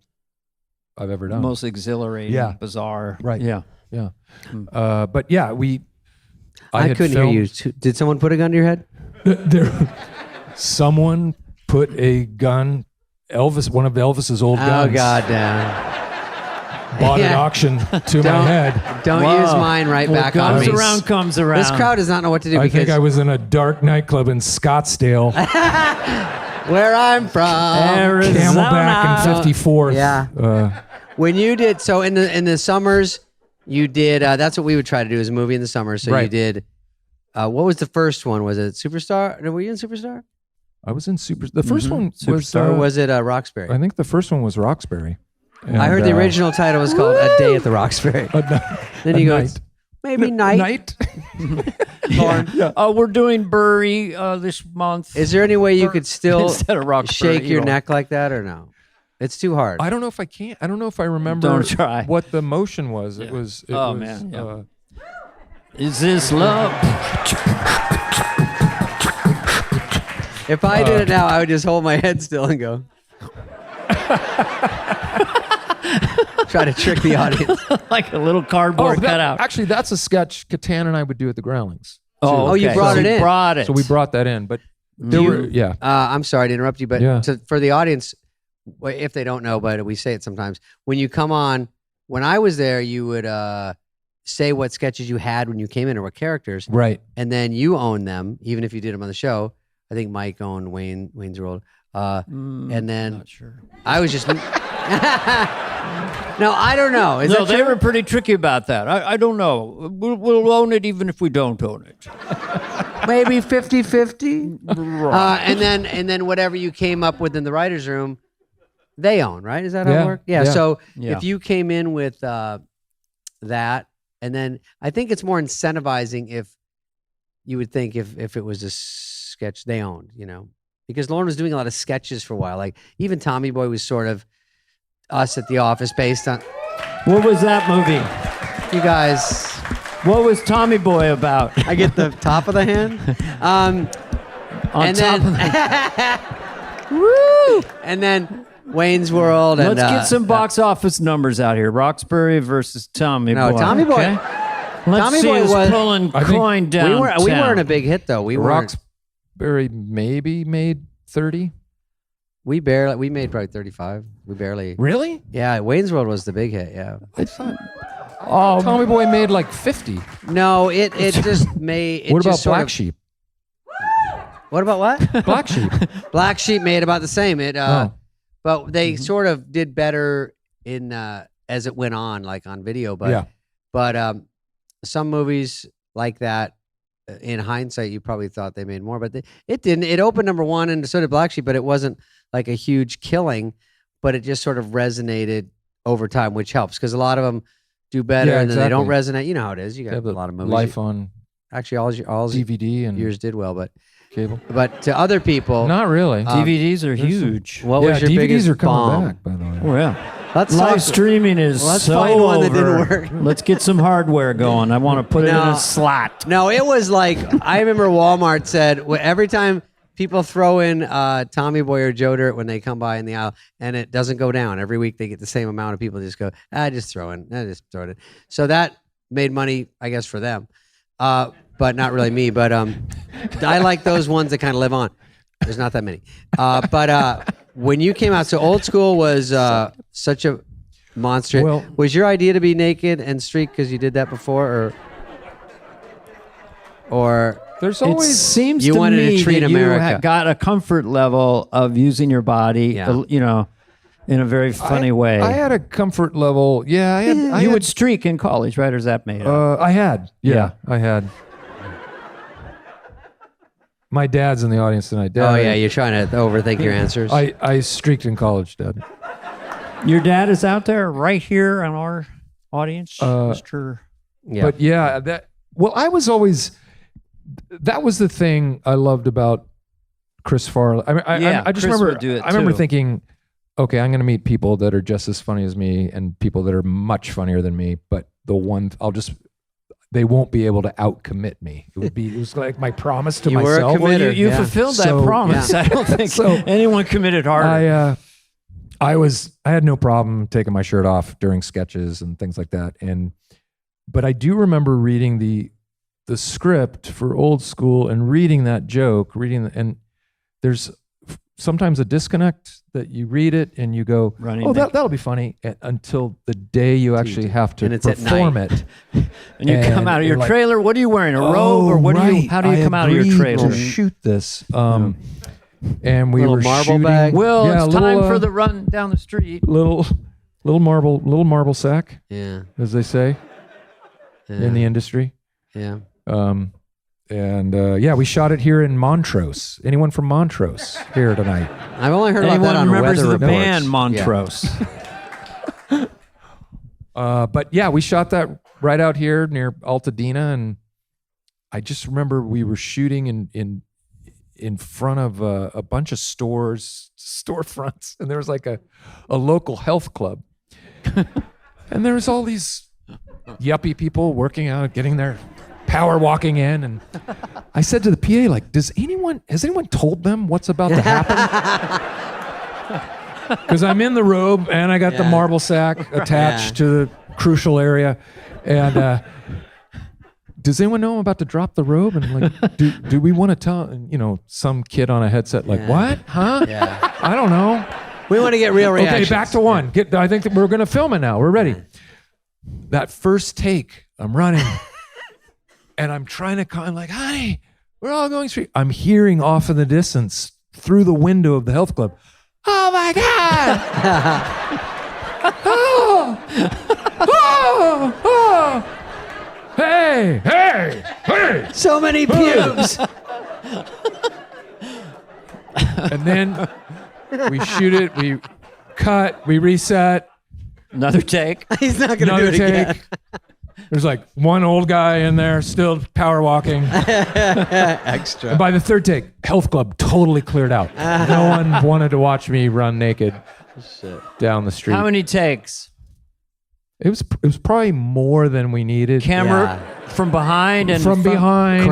I've ever done.
Most exhilarating, bizarre.
Right.
Yeah.
Yeah. But yeah,
I couldn't hear you. Did someone put a gun to your head?
Someone put a gun, one of Elvis's old guns.
Oh, God damn.
Bought at auction to my head.
Don't use mine back on me.
Comes around.
This crowd does not know what to do.
I think I was in a dark nightclub in Scottsdale.
Where I'm from.
Arizona.
Camelback and 54th.
Yeah. When you did, so in the summers, you did, that's what we would try to do as a movie in the summer. So you did, what was the first one? Was it Superstar? Were you in Superstar?
I was in the first one was,
Superstar, or was it Roxbury?
I think the first one was Roxbury. And,
I heard the original title was called A Day at the Roxbury. Then you go, maybe Night.
We're doing Bury this month.
Is there any way you could still
instead of Roxbury,
shake your neck like that, or no? It's too hard.
I don't know if I can. I don't know if I remember
Don't try.
what the motion was. It was.
Man. Yeah. Is this love?
If I did it now, I would just hold my head still and go. Try to trick the audience.
Like a little cardboard cutout.
Actually, that's a sketch Catan and I would do at the Growlings.
Oh,
you brought it in.
Brought it.
So we brought that in, but
I'm sorry to interrupt you, but for the audience, if they don't know, but we say it sometimes. When you come on, when I was there, you would say what sketches you had when you came in or what characters,
right?
And then you own them, even if you did them on the show. I think Mike owned Wayne's World, and then
not sure.
I was just. No, I don't know.
They were pretty tricky about that. I don't know. We'll own it even if we don't own it.
Maybe 50-50. And then whatever you came up with in the writer's room, they own, right? Is that how it works? Yeah. So if you came in with that, and then I think it's more incentivizing if you would think if it was a sketch they owned, because Lauren was doing a lot of sketches for a while. Like even Tommy Boy was sort of us at the office based on.
What was that movie?
You guys.
What was Tommy Boy about?
I get the top of the hand. Woo! And then Wayne's World. And,
let's get some box office numbers out here. Roxbury versus Tommy Boy.
No, Tommy Boy.
Okay? Let's
Tommy
see
Boy
us
was
pulling coin down.
We weren't a big hit though. We weren't.
Roxbury maybe made 30.
We made probably 35. We barely.
Really?
Yeah, Wayne's World was the big hit. Yeah.
I thought. Tommy Boy made like 50.
No, it just made.
What about Black Sheep?
What about what?
Black Sheep.
Black Sheep made about the same. But they sort of did better in as it went on, like on video. But some movies like that. In hindsight, you probably thought they made more, but it didn't. It opened #1, and so did Black Sheep, but it wasn't like a huge killing. But it just sort of resonated over time, which helps because a lot of them do better, and then they don't resonate. You know how it is. You got a lot of movies.
Life on
actually all
DVD and
yours did well, but
cable.
But to other people,
not really.
DVDs are huge.
What was your
DVDs
biggest
are coming
bomb?
back, by the way.
Oh yeah.
Live
streaming is
let's
so
find one that
over.
didn't work.
Let's get some hardware going. I want to put it in a slot.
No, it was like I remember Walmart said every time people throw in Tommy Boy or Joe Dirt when they come by in the aisle, and it doesn't go down. Every week they get the same amount of people just go, just throw it. So that made money, I guess, for them, but not really me. But I like those ones that kind of live on. There's not that many. But when you came out, so Old School was such a monster.
Well,
was your idea to be naked and streak because you did that before, or
there's
It
always
seems
you
to
wanted
me
to treat
that
America.
you got a comfort level of using your body, in a very funny way.
I had a comfort level. Yeah, I
you
had,
would streak in college, right? Or is that made up?
I had. Yeah, I had. My dad's in the audience tonight. Dad,
oh yeah, you're trying to overthink your answers.
I streaked in college, Dad.
Your dad is out there right here on our audience, Mr.
Yeah.
But yeah, I was always. That was the thing I loved about Chris Farley. I just
Chris
remember.
would do it
I remember
too.
thinking, okay, I'm going to meet people that are just as funny as me and people that are much funnier than me. But they won't be able to outcommit me. It was like my promise to
You were a
myself.
committer.
Well, you
Yeah.
fulfilled that
So-
promise. I don't think anyone committed harder.
I had no problem taking my shirt off during sketches and things like that. But I do remember reading the script for Old School and reading that joke, and there's sometimes a disconnect that you read it and you go, that'll be funny, until the day you actually have to
And it's at
perform it.
And you come out of your
you're like,
trailer. What are you wearing? A robe, or what do you? How do you come out of your trailer?
To shoot this. And we
Little
were
marble
shooting.
bag?
Will,
Yeah,
it's
a
time
little,
for the run down the street.
little marble sack,
Yeah.
as they say in the industry.
Yeah.
We shot it here in Montrose. Anyone from Montrose here tonight?
I've only heard about
Anyone
that on
remembers
weather
the
reports.
band Montrose?
But yeah, we shot that right out here near Altadena, and I just remember we were shooting in front of a bunch of storefronts, and there was like a local health club, and there was all these yuppie people working out, getting their power walking in, and I said to the PA, like, has anyone told them what's about to happen? Because I'm in the robe and I got the marble sack attached to the crucial area, and does anyone know I'm about to drop the robe? And I'm like, do we want to tell? And, some kid on a headset, like, what? Huh?
Yeah.
I don't know.
We want to get real reactions.
Okay, back to one. I think that we're going to film it now. We're ready. That first take, I'm running. And I'm trying to I'm like, honey, we're all going straight. I'm hearing off in the distance through the window of the health club, oh my God. oh. Hey.
So many pubes.
And then we shoot it, we cut, we reset.
Another take.
He's not going to do
Another
it again.
take. There's like one old guy in there still power walking.
Extra.
And by the third take, health club totally cleared out. No one wanted to watch me run naked down the street.
How many takes?
It was probably more than we needed.
Camera from behind and
from behind.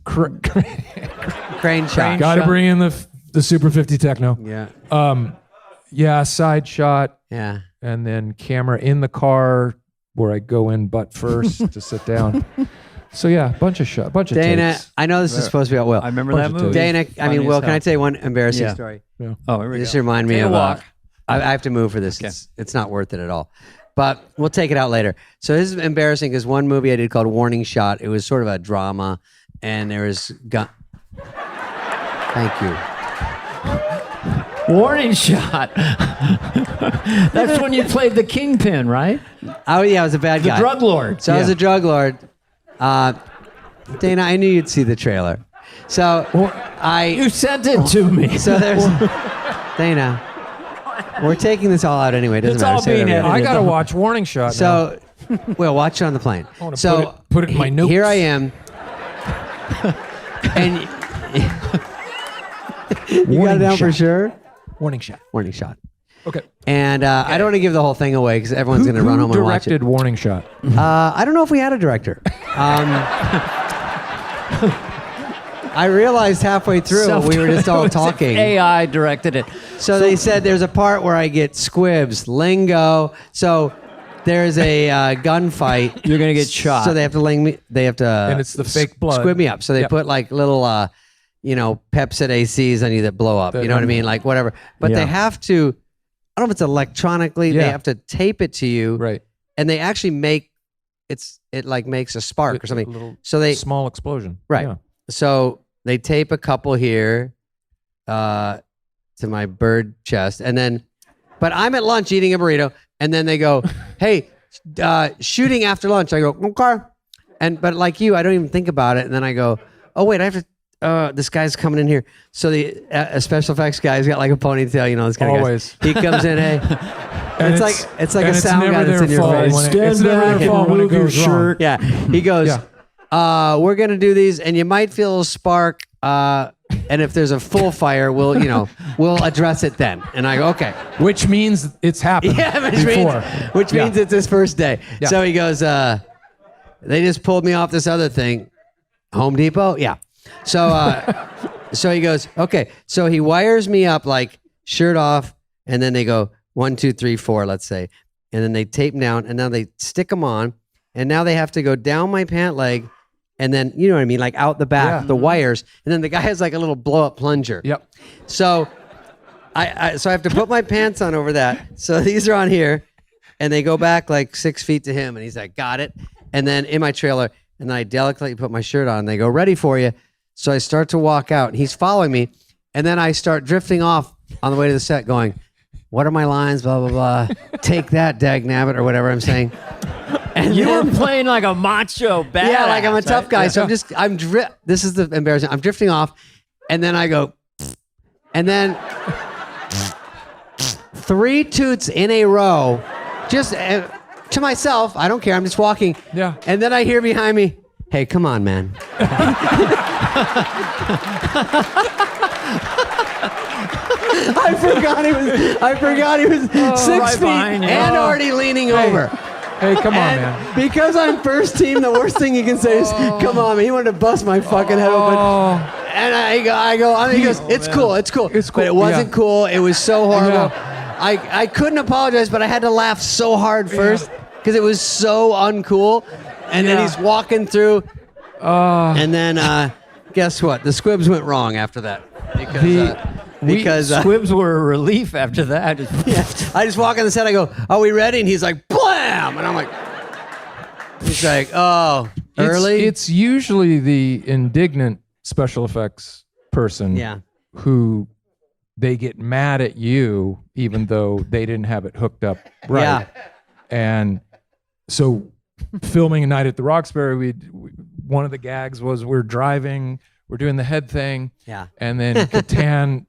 Crane shot.
Got to bring in the Super 50 Techno.
Yeah.
Side shot.
Yeah.
And then camera in the car where I go in butt first to sit down. So yeah, bunch of
Dana,
takes.
I know this is supposed to be about Will.
I remember
Bunch
that
of
movie.
Dana,
Funny
Will,
as
can I
hell.
tell you one embarrassing story?
Yeah.
Oh, here we
Just
go.
remind me
Take
of
a walk.
I have to move for this.
Okay.
It's not worth it at all. But we'll take it out later. So this is embarrassing because one movie I did called Warning Shot. It was sort of a drama, and there was Thank you.
Warning shot. That's when you played the kingpin, right?
Oh yeah, I was a bad
The
guy.
drug lord.
So I was a drug lord. Dana, I knew you'd see the trailer. So
You sent it to me.
So there's Dana. We're taking this all out anyway. It doesn't
It's
matter.
all
Say
being
whatever.
I gotta watch Warning Shot.
So, well, watch it on the plane.
I wanna
So
put it in my notes.
Here I am, and you got it down for sure.
Warning Shot.
Warning Shot.
Okay.
And I don't want to give the whole thing away because everyone's going to run home and watch it.
Directed Warning Shot.
I don't know if we had a director. I realized halfway through we were just all talking.
AI directed it.
So they said there's a part where I get squibs, lingo. So there's a gunfight.
You're gonna get shot.
So they have to They have to.
And it's the fake blood.
Squib me up. So they
Yep.
put like little, Pepsi ACs on you that blow up. You know what I mean? Like whatever. But
Yeah.
they have to. I don't know if it's electronically. They
Yeah.
have to tape it to you.
Right.
And they actually makes a spark or something.
A little
So they
small explosion.
Right.
Yeah.
So they tape a couple here to my bird chest, and then, but I'm at lunch eating a burrito, and then they go, "Hey, shooting after lunch." I go, "Okay," but like you, I don't even think about it, and then I go, "Oh wait, I have to." This guy's coming in here. So the special effects guy's got like a ponytail, this kind
Always.
of guy. He comes in, hey.
And
it's like a sound guy
never
that's in
their
your
fault
face.
when it's never their fault when it goes wrong.
Yeah. He goes,
Yeah.
we're going to do these and you might feel a spark. And if there's a full fire, we'll address it then. And I go, okay.
Which means it's happened before.
Which means it's his first day.
Yeah.
So he goes, they just pulled me off this other thing. Home Depot? Yeah. So, so he goes, okay. So he wires me up like shirt off. And then they go 1, 2, 3, 4, let's say. And then they tape them down and now they stick them on. And now they have to go down my pant leg. And then, you know what I mean? Like out the back, the wires. And then the guy has like a little blow up plunger.
Yep.
So I have to put my pants on over that. So these are on here and they go back like 6 feet to him. And he's like, got it. And then in my trailer, and then I delicately put my shirt on. They go, ready for you. So I start to walk out and he's following me. And then I start drifting off on the way to the set going, what are my lines? Blah, blah, blah. Take that, dag nabbit, or whatever I'm saying. And
You
then-
were playing like a macho badass.
yeah, like I'm a tough
right?
guy.
Yeah.
So this is the embarrassing. I'm drifting off, and then I go, and then 3 toots in a row, just to myself. I don't care. I'm just walking.
Yeah.
And then I hear behind me, "Hey, come on, man." I forgot he was 6
right
feet
behind you.
and already leaning over.
Hey, come on,
And
man.
because I'm first team, the worst thing you can say is, "Come on, man." He wanted to bust my fucking head open. And he goes, "It's cool, it's cool."
It's cool,
But it wasn't
yeah.
cool. It was so horrible. I couldn't apologize, but I had to laugh so hard first because it was so uncool. And then he's walking through. And then guess what? The squibs went wrong after that. Because
Squibs were a relief after that.
I just walk on the set. I go, "Are we ready?" And he's like, "Blam!" And I'm like, he's like, "Oh, early."
It's usually the indignant special effects person
Yeah.
who they get mad at you even though they didn't have it hooked up right.
Yeah.
And so filming A Night at the Roxbury, one of the gags was we're driving, we're doing the head thing.
Yeah.
And then Catan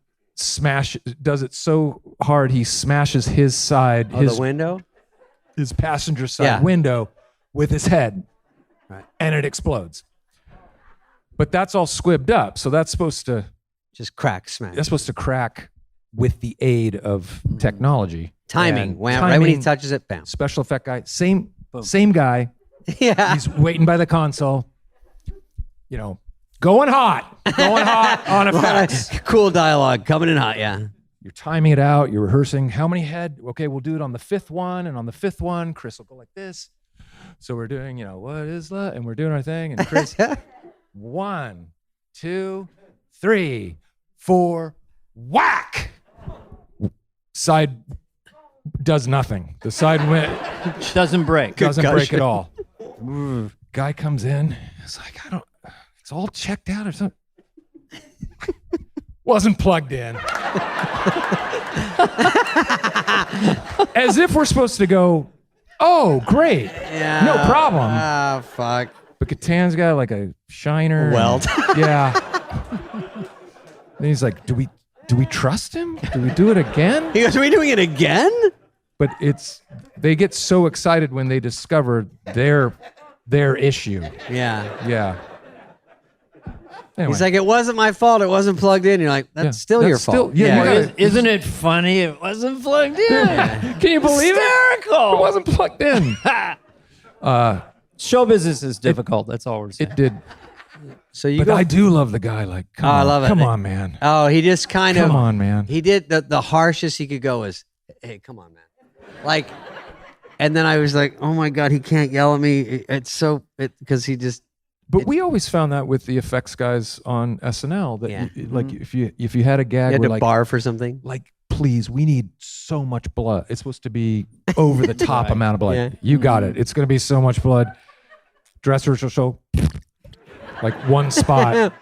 does it so hard he smashes his side,
The window.
his passenger side
Yeah.
window with his head.
Right.
And it explodes. But that's all squibbed up. So that's supposed to
Smash.
crack with the aid of technology.
Timing.
And
Right when he
timing,
touches it, bam.
special effect guy, same guy.
Yeah.
He's waiting by the console. Going hot on effects.
Cool dialogue coming in hot. Yeah.
You're timing it out. You're rehearsing. How many head? Okay, we'll do it on the 5th one. And on the 5th one, Chris will go like this. So we're doing, what is that? And we're doing our thing. And Chris, 1, 2, 3, 4, whack! Side does nothing. The side
Doesn't break.
doesn't break at all. Guy comes in. It's like, it's all checked out or something. Wasn't plugged in. As if we're supposed to go, oh, great.
Yeah.
No problem.
Oh, fuck.
But Catan's got like a shiner.
Weld.
Yeah. Then he's like, do we trust him? Do we do it again?
He goes, are we doing it again?
But they get so excited when they discover their issue.
Yeah.
Yeah. Anyway.
He's like, it wasn't my fault. It wasn't plugged in. You're like, that's still your fault.
Isn't it funny? It wasn't plugged in.
Can you believe
Hysterical.
it? It wasn't plugged in.
Show business is difficult. That's all we're saying.
It did.
So you
But
go.
I do love the guy. Like, come on,
I love it.
Come on, man.
Oh, he just kind of.
Come on, man.
He did the harshest he could go is, hey, come on, man. Like, and then I was like, oh my God, he can't yell at me. It's so, because he just.
But we always found that with the effects guys on SNL that like if you had a gag,
You had
we're
to
like,
barf or something.
like, please, we need so much blood. It's supposed to be over the top amount of blood.
Yeah.
You got it. It's going to be so much blood. Dress rehearsal show, like one spot.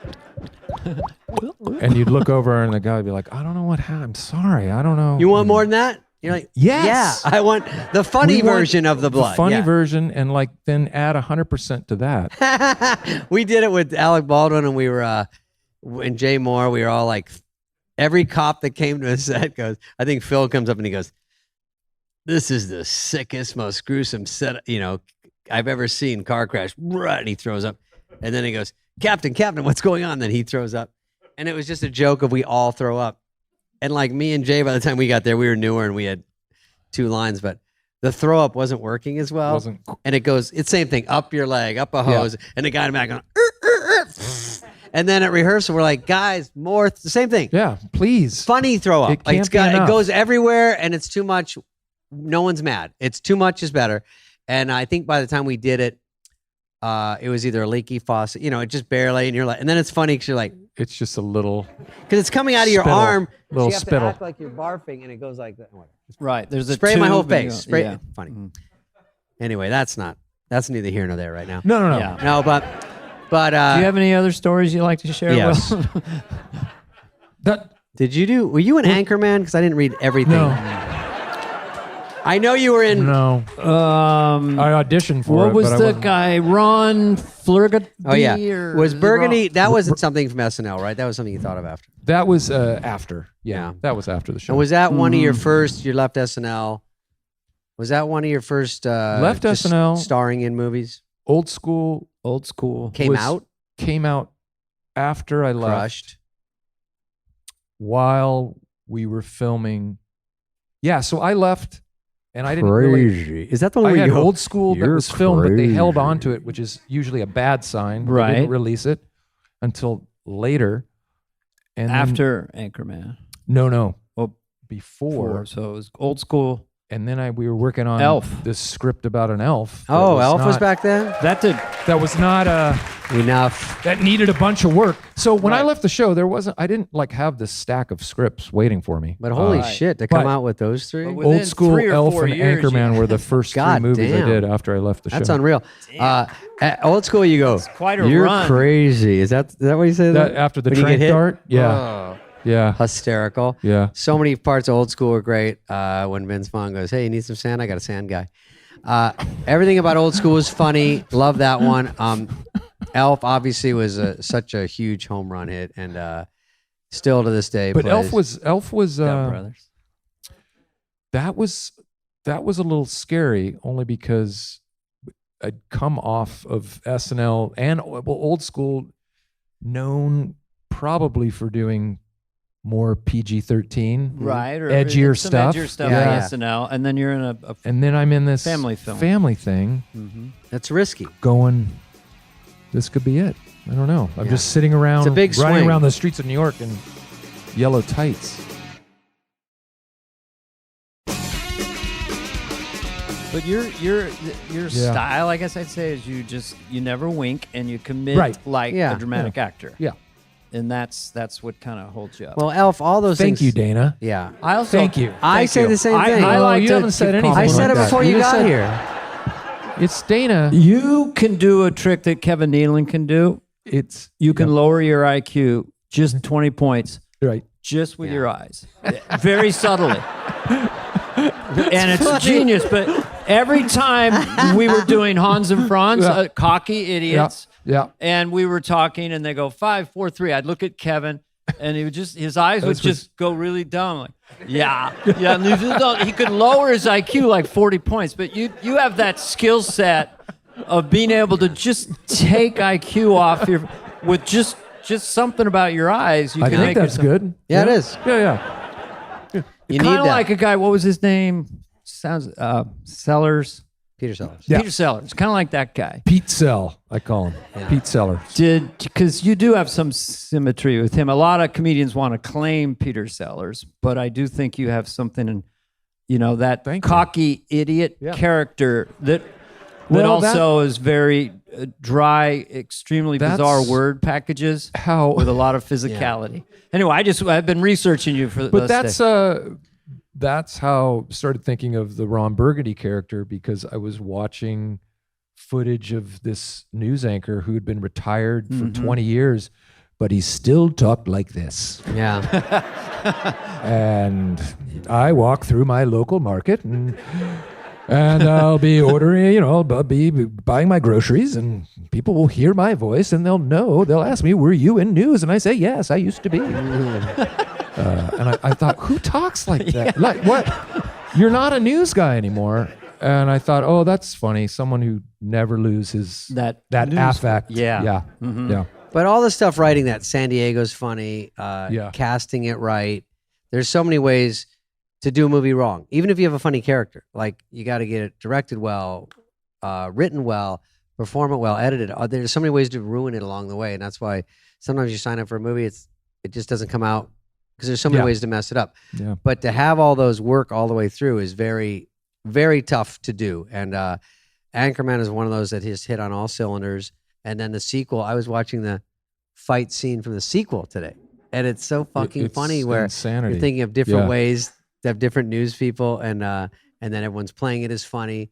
And you'd look over and the guy would be like, I don't know what happened. I'm sorry. I don't know.
You want more than that? You're like,
Yes.
Yeah, I want the funny version of the blood.
The funny
yeah.
version, and like then add 100% to that.
We did it with Alec Baldwin, and we were, and Jay Moore, we were all like, every cop that came to a set goes, I think Phil comes up and he goes, this is the sickest, most gruesome set, I've ever seen car crash. And he throws up. And then he goes, Captain, what's going on? Then he throws up. And it was just a joke of we all throw up. And like me and Jay, by the time we got there, we were newer and we had 2 lines, but the throw up wasn't working as well. And it goes, it's same thing, up your leg, up a hose, and the guy in the back going, and then at rehearsal, we're like, guys, more, the same thing.
Yeah, please.
Funny throw up.
It can't be enough.
It goes everywhere and it's too much. No one's mad. It's too much is better. And I think by the time we did it, it was either a leaky faucet, it just barely, and you're like, and then it's funny because you're like,
it's just a little,
because it's coming out of your
spittle,
arm,
little
so you have
spittle.
to act like you're barfing, and it goes like that.
Right. There's a
Spray my whole
tube and
face.
you-
Spray.
yeah.
Funny. Anyway, that's neither here nor there right now.
No.
Yeah.
No, but
Do you have any other stories you'd like to share?
Yes.
Will?
were you an Anchorman? Because I didn't read everything.
No.
I know you were in.
No. I auditioned for it.
What was
but I
the
wasn't.
guy? Ron Flurgady?
Oh yeah,
or-
was Burgundy? That wasn't something from SNL, right? That was something you thought of after.
That was after.
Yeah.
Yeah, that was after the show.
And was that one of your first? You left SNL. Was that one of your first?
Left
just
SNL.
starring in movies.
Old School
Old school.
Came out.
Came out after I left.
Crushed.
While we were filming. Yeah, so I left and I didn't really.
Is that the one
I
where
had
you
Old School that
"You're
was filmed, but they held
crazy."
on to it, which is usually a bad sign. They
Right.
didn't release it until later. And then-
After Anchorman.
no.
Oh,
Before.
So it was old school.
And then we were working on
Elf.
this script about an elf.
Oh,
that
Elf was
not-
back then.
That did.
That was not
Enough.
that needed a bunch of work. So when I left the show, I didn't like have this stack of scripts waiting for me.
But holy
Right.
shit, to come
But-
out with those three.
But within
Old School,
3 or
Elf,
4
and
years,
Anchorman were the first
God
3 movies
damn.
I did after I left the show.
That's unreal. At Old School, you go.
quite a
You're
run."
crazy. Is that what you say?
That, after the
When you get
trank
hit?
dart? Yeah.
Oh,
Yeah.
hysterical.
Yeah.
So many parts of Old School were great. When Vince Vaughn goes, "Hey, you need some sand? I got a sand guy." Everything about Old School was funny. Love that one. Elf obviously was such a huge home run hit, and still to this day.
But
plays.
Elf was
Step Brothers.
that was a little scary only because I'd come off of SNL and Old School, known probably for doing more PG-13,
Right. Or
edgier
some
stuff.
Edgier stuff
Yeah.
on
Yeah.
SNL. And then you're in a
And then I'm in this
Family film.
family thing,
That's risky.
going, this could be it. I don't know. I'm
Yeah.
just sitting around,
It's a big
running
swing.
around the streets of New York in yellow tights.
But your style, I guess I'd say, is you never wink and you commit
Right.
like
Yeah.
a dramatic actor.
Yeah.
And that's what kind of holds you up.
Well, Elf, all those
Thank
things.
you, Dana.
Yeah.
I also
Thank you.
I
Thank
say
you.
the same thing.
I like
you
to
haven't said
keep
anything.
I
compliments.
said it
like
before
that.
you
just
got
said,
here.
It's Dana.
You can do a trick that Kevin Nealon can do.
It's
You can lower your IQ just 20 points
right.
just with your eyes. Very subtly. And it's genius, but every time we were doing Hans and Franz, cocky idiots.
Yeah.
And we were talking, and they go 5, 4, 3. I'd look at Kevin, and his eyes would just go really dumb, like, yeah. And he could lower his IQ like 40 points, but you have that skill set of being able to just take IQ off with just something about your eyes.
I think that's good.
Yeah, it is.
Yeah.
You need
kind of
that.
like a guy. What was his name? Sounds Sellers.
Peter Sellers.
Yeah.
Peter Sellers. Kind of like that guy.
Pete Sell, I call him.
Yeah.
Pete Sellers.
Because you do have some symmetry with him. A lot of comedians want to claim Peter Sellers, but I do think you have something in, that cocky idiot character that also is very dry, extremely bizarre word packages with a lot of physicality. Anyway, I've been researching you for.
But that's how I started thinking of the Ron Burgundy character, because I was watching footage of this news anchor who had been retired for 20 years, but he still talked like this.
Yeah.
And I walk through my local market and I'll be ordering, I'll be buying my groceries, and people will hear my voice and they'll ask me, were you in news? And I say, yes, I used to be. And I thought, who talks like that? Like, what? You're not a news guy anymore. And I thought, oh, that's funny. Someone who never loses that affect.
Yeah.
Yeah.
But all the stuff writing that, San Diego's funny, casting it right. There's so many ways to do a movie wrong. Even if you have a funny character, like you got to get it directed well, written well, perform it well, edited. There's so many ways to ruin it along the way. And that's why sometimes you sign up for a movie, it just doesn't come out because there's so many ways to mess it up.
Yeah.
But to have all those work all the way through is very, very tough to do. And Anchorman is one of those that has hit on all cylinders. And then the sequel, I was watching the fight scene from the sequel today. And it's so fucking funny where
insanity.
You're thinking of different ways to have different news people. And then everyone's playing it as funny.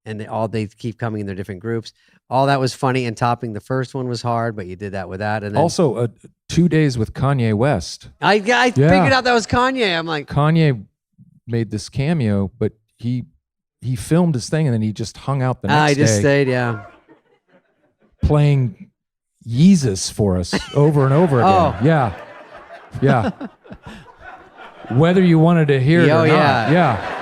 And they keep coming in their different groups. All that was funny, and topping the first one was hard, but you did that with that. And then,
also, 2 days with Kanye West.
I figured out that was Kanye. I'm like,
Kanye made this cameo, but he filmed his thing and then he just hung out the next day.
I just stayed,
playing Yeezus for us over and over again. Yeah. Whether you wanted to hear it or not. Yeah.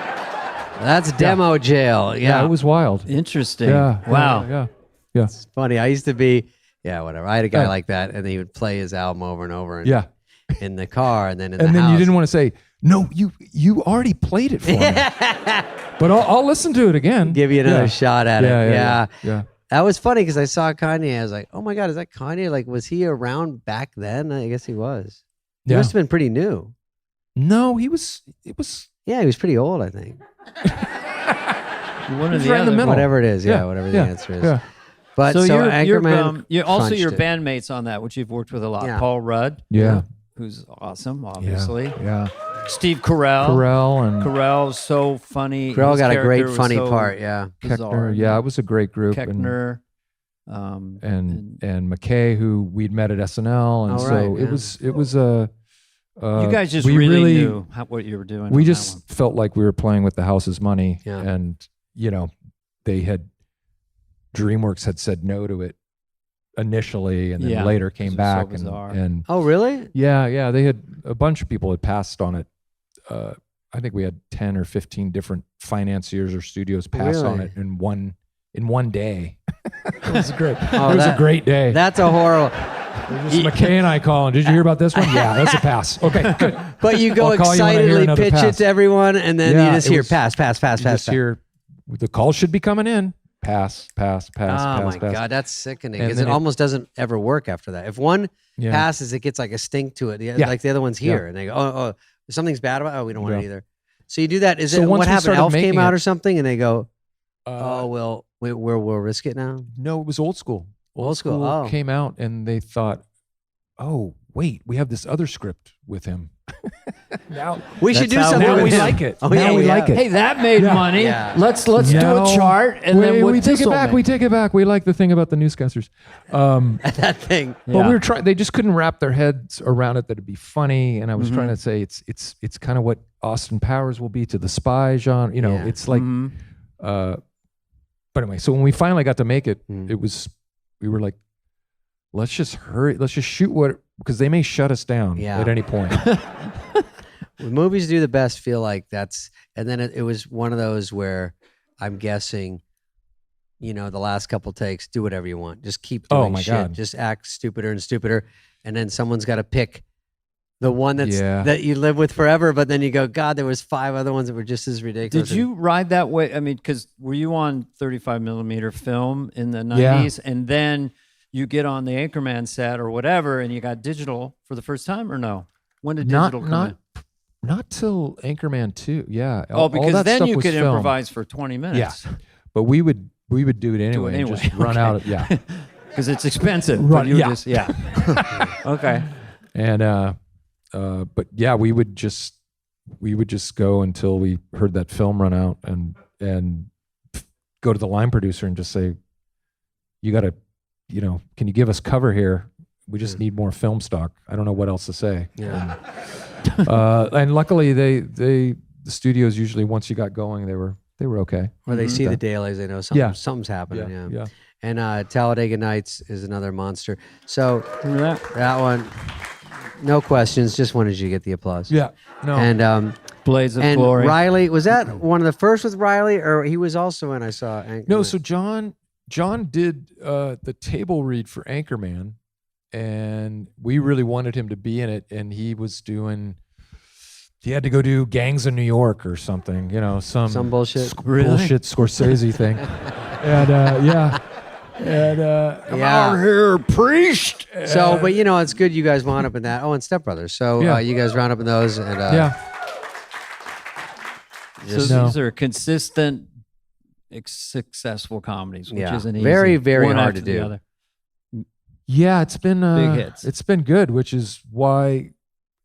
That's demo jail. Yeah,
it was wild.
Interesting.
Yeah.
Wow.
Yeah.
It's funny. I used to be, whatever. I had a guy like that, and he would play his album over and over. In the car, and then in the house.
And then you didn't want to say, no, you already played it for me. But I'll listen to it again.
Give you another shot at it.
Yeah.
That was funny because I saw Kanye. I was like, oh my God, is that Kanye? Like, was he around back then? I guess he was. He must have been pretty new.
No, it was.
Yeah, he was pretty old, I think.
One of the other.
Whatever it is, whatever the answer is.
Yeah.
But so
Anchorman, you're also your
it.
bandmates on that, which you've worked with a lot. Paul Rudd.
Yeah.
Who's awesome, obviously.
Yeah.
Steve Carell. Carell's so funny.
Carell got a great funny part,
Keckner, it was a great group.
Keckner.
And McKay, who we'd met at SNL. And it was a...
you guys just really knew what you were doing.
We just felt like we were playing with the house's money.
Yeah.
And, DreamWorks had said no to it initially, and then later came back. And
oh, really?
Yeah. They had a bunch of people had passed on it. I think we had 10 or 15 different financiers or studios pass on it in one day. It was great. It was a great day.
That's a horrible.
This is McKay and I calling. Did you hear about this one? Yeah, that's a pass. Okay, good.
But you go excitedly pitch it to everyone, and then you just hear pass.
Just hear the call should be coming in. Pass.
Oh my God, that's sickening because it almost doesn't ever work after that. If one passes, it gets like a stink to it. Like the other one's here, and they go, oh, something's bad about it. Oh, we don't want it either. So you do that. Is it what happened? Elf came out or something, and they go, oh, well, we'll risk it now.
No, it was Old School.
Old School
came out, and they thought, oh, wait, we have this other script with him.
Now we should do something.
Now we like it.
Oh,
now we like it.
Hey, that made money.
Yeah.
Let's do a chart, and then
we take it back. We take it back. We like the thing about the newscasters.
That thing.
But we were trying. They just couldn't wrap their heads around it that it'd be funny. And I was trying to say it's kind of what Austin Powers will be to the spy genre. It's like But anyway, so when we finally got to make it, we were like, let's just hurry. Let's just shoot because they may shut us down at any point.
When movies do the best, feel like that's, and then it was one of those where I'm guessing, the last couple takes, do whatever you want. Just keep doing shit. God. Just act stupider and stupider. And then someone's got to pick the one that you live with forever. But then you go, God, there was 5 other ones that were just as ridiculous.
Did you ride that way? I mean, because were you on 35 millimeter film in the 90s? And then you get on the Anchorman set or whatever, and you got digital for the first time, or no? When did digital come in?
Not till Anchorman 2. Yeah.
Because then you could improvise for 20 minutes.
Yeah. But we would do it anyway. And just run out. Yeah.
Because it's expensive. Okay.
And but yeah, we would just go until we heard that film run out, and go to the line producer and just say, you got to, can you give us cover here? We just need more film stock. I don't know what else to say.
Yeah.
And luckily the studios usually, once you got going, they were okay.
Or they see the dailies, they know something's happening. Yeah. And Talladega Nights is another monster. So that one, no questions. Just wanted you to get the applause.
Yeah. No.
And
Blades of Glory.
Riley, was that one of the first with Riley, or he was also in? I saw.
No. So John did the table read for Anchorman, and we really wanted him to be in it, and he had to go do Gangs of New York or something, some bullshit bullshit Scorsese thing. And I'm out here, priest.
So, but it's good you guys wound up in that. Oh, and Step Brothers. So you guys round up in those, and
so these are consistent, successful comedies, which isn't easy.
Very, very hard to do.
Yeah, it's been
big hits.
It's been good, which is why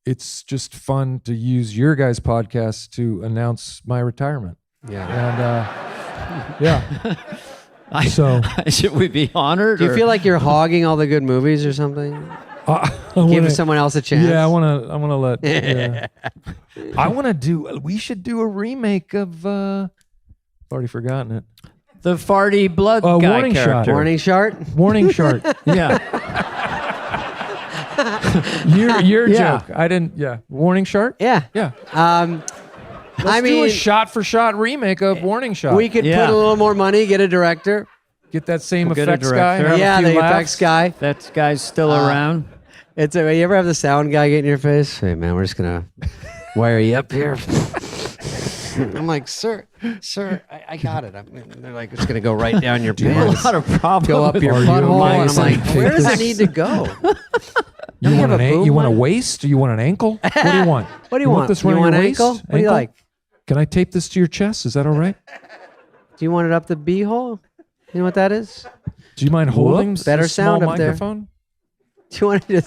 it's just fun to use your guys' podcast to announce my retirement.
Yeah.
And so
should we be honored?
Do you feel like you're hogging all the good movies or something? Give someone else a chance.
Yeah, I want to let. We should do a remake of. I've already forgotten it.
The farty blood guy
Warning
character.
Shot.
Warning Shart?
Warning Shart.
Yeah.
Your joke. I didn't. Yeah. Warning Shart?
Yeah.
Yeah.
Let's
do a shot-for-shot remake of Warning Shot.
We could put a little more money, get a director.
Get that same effects guy.
Yeah, the effects guy.
That guy's still around.
You ever have the sound guy get in your face? Hey, man, we're just going to wire you up here. I'm like, sir, I got it. They're like, it's going to go right down your pants.
A lot of problems.
Go up your butthole. And I'm like, where does it need to go?
You want a waist? Or you want an ankle? What do you want?
What do you want?
This
you want an ankle? What do you like?
Can I tape this to your chest? Is that all right?
Do you want it up the beehole? You know what that is?
Do you mind holding
better sound up
microphone?
There? Do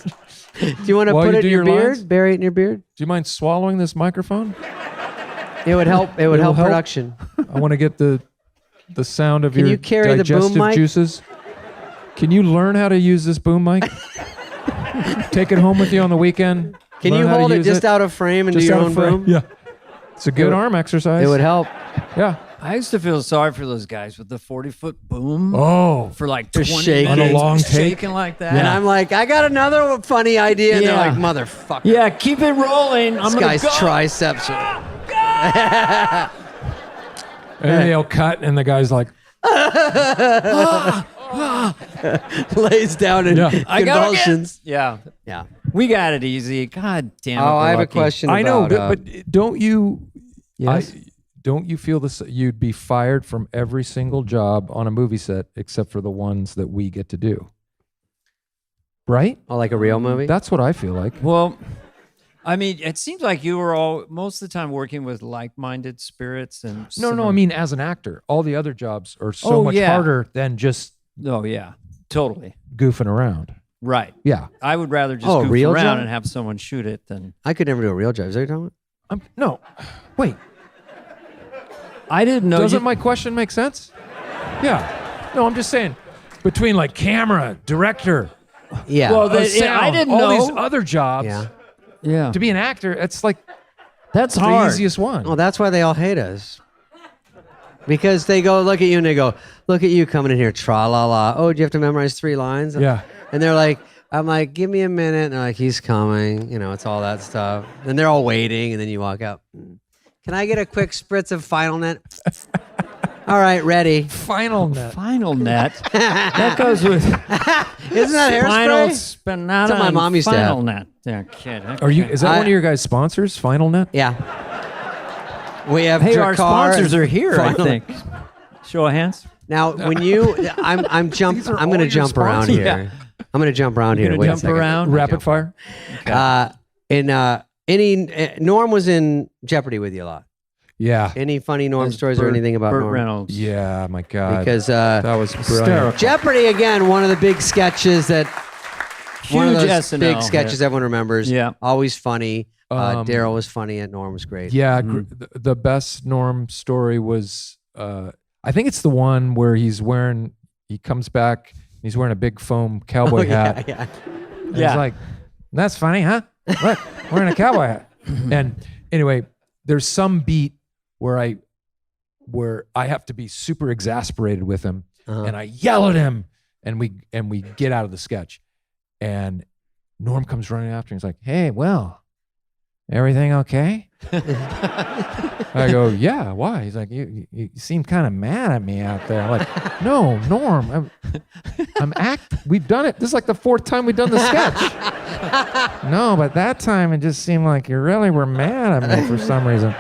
you want to put it in your beard? Lines? Bury it in your beard?
Do you mind swallowing this microphone?
It would help. It would help production.
I want to get the sound of your
carry
digestive
the boom mic?
Juices. Can you learn how to use this boom mic? Take it home with you on the weekend.
Can you hold it just out of frame and do your own boom?
Yeah. It's a good arm exercise.
It would help.
Yeah.
I used to feel sorry for those guys with the 40-foot boom.
Oh.
For like
They're
20
shaking.
minutes.
On a long take.
Shaking like that.
And I'm like, I got another funny idea. And they're like, motherfucker.
Yeah, keep it rolling.
This guy's triceps.
And then they'll cut, and the guy's like,
lays down in convulsions.
Yeah. We got it easy. God damn it.
Oh, I have a question.
I know,
about,
but don't you?
Yes?
Don't you feel this? You'd be fired from every single job on a movie set except for the ones that we get to do, right?
Oh, like a real movie?
That's what I feel like.
Well, I mean, it seems like you were all most of the time working with like-minded spirits and.
No. I mean, as an actor, all the other jobs are so much harder than just.
Oh yeah, totally
goofing around.
Right.
Yeah.
I would rather just goof
real
around
job?
and have someone shoot it than.
I could never do a real job. Is that what you're talking about?
No. Wait.
I didn't know.
Doesn't my question make sense? Yeah. No, I'm just saying, between like camera, director.
Yeah.
Well,
sound,
I didn't
all
know
these other jobs.
Yeah.
To be an actor, it's like
that's
the
hard.
easiest one.
Oh, that's why they all hate us. Because they go look at you and they go, look at you coming in here, tra la la. Oh, do you have to memorize 3 lines?
Yeah.
And they're like, I'm like, give me a minute. And they're like, he's coming. You know, it's all that stuff. And they're all waiting. And then you walk out. Can I get a quick spritz of Final Net? All right, ready.
Final Net.
Final Net. That goes with.
Isn't that
Final
hairspray?
Spinata.
That's what my mom used to
Final
have.
Net. Yeah, kid.
Are you? Is that one of your guys' sponsors? Final Net.
Yeah. We have
Hey, our
Drakkar
sponsors
and
are here.
Final-
I think. Show of hands.
Now, when you, I'm going to
your
jump around
sponsors?
here.
Yeah.
I'm going to jump around here.
Gonna
Wait a
jump
second.
around.
Rapid fire.
Norm was in Jeopardy with you a lot.
Yeah.
Any funny Norm stories or anything about
Burt
Norm?
Reynolds.
Yeah. My God.
Because
that was brilliant.
Hysterical.
Jeopardy again, one of the big sketches that one of
Huge
those
SNL
big sketches
hit.
everyone remembers.
Yeah.
Always funny. Daryl was funny and Norm was great.
Yeah, the best Norm story was, I think it's the one where he comes back, he's wearing a big foam cowboy hat.
Yeah.
And he's like, that's funny, huh? Look, wearing a cowboy hat. And anyway, there's some beat where I have to be super exasperated with him, and I yell at him, and we get out of the sketch, and Norm comes running after, and he's like, hey, well, everything okay? I go, yeah, why? He's like, you seem kind of mad at me out there. I'm like, no, Norm, we've done it. This is like the 4th time we've done the sketch. No, but that time it just seemed like you really were mad at me for some reason.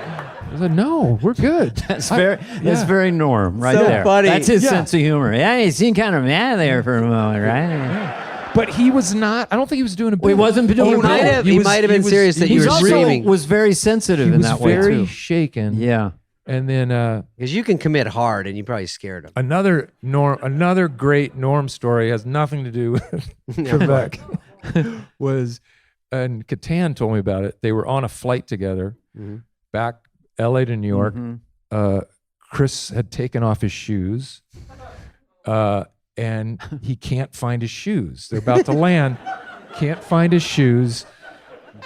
I said, no, we're good.
That's very Norm right
So
there.
funny.
That's his
Yeah.
sense of humor. Yeah, he seemed kind of mad there for a moment, right?
But he was not, I don't think he was doing a bit.
He wasn't doing
He
a
might
bit.
have, he might have been serious that
He
you were
also
screaming.
was very sensitive
He
in
was
that way
very
too.
shaken.
Yeah.
And then
Because you can commit hard and you probably scared him.
another great Norm story has nothing to do with Quebec. Was, and Catan told me about it. They were on a flight together back LA to New York. Chris had taken off his shoes, and he can't find his shoes. They're about to land, can't find his shoes.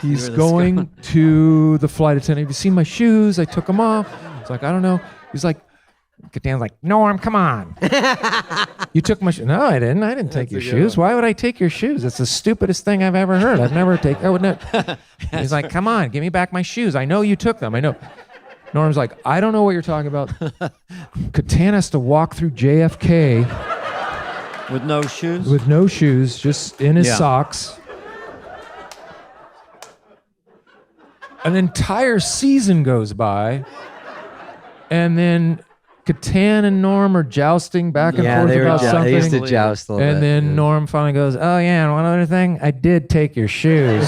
He's going to the flight attendant. Have you seen my shoes? I took them off. It's like, I don't know. He's like, Catan's like, Norm, come on. You took my shoes. No, I didn't. I didn't take your shoes. Why would I take your shoes? It's the stupidest thing I've ever heard. I would not. He's like, come on, give me back my shoes. I know you took them. I know. Norm's like, I don't know what you're talking about. Catan has to walk through JFK
With no shoes?
with no shoes, just in his
Yeah.
socks. An entire season goes by, and then Catan and Norm are jousting back and forth about something.
They used to joust a little
And
bit.
then Norm finally goes, oh yeah, and one other thing, I did take your shoes.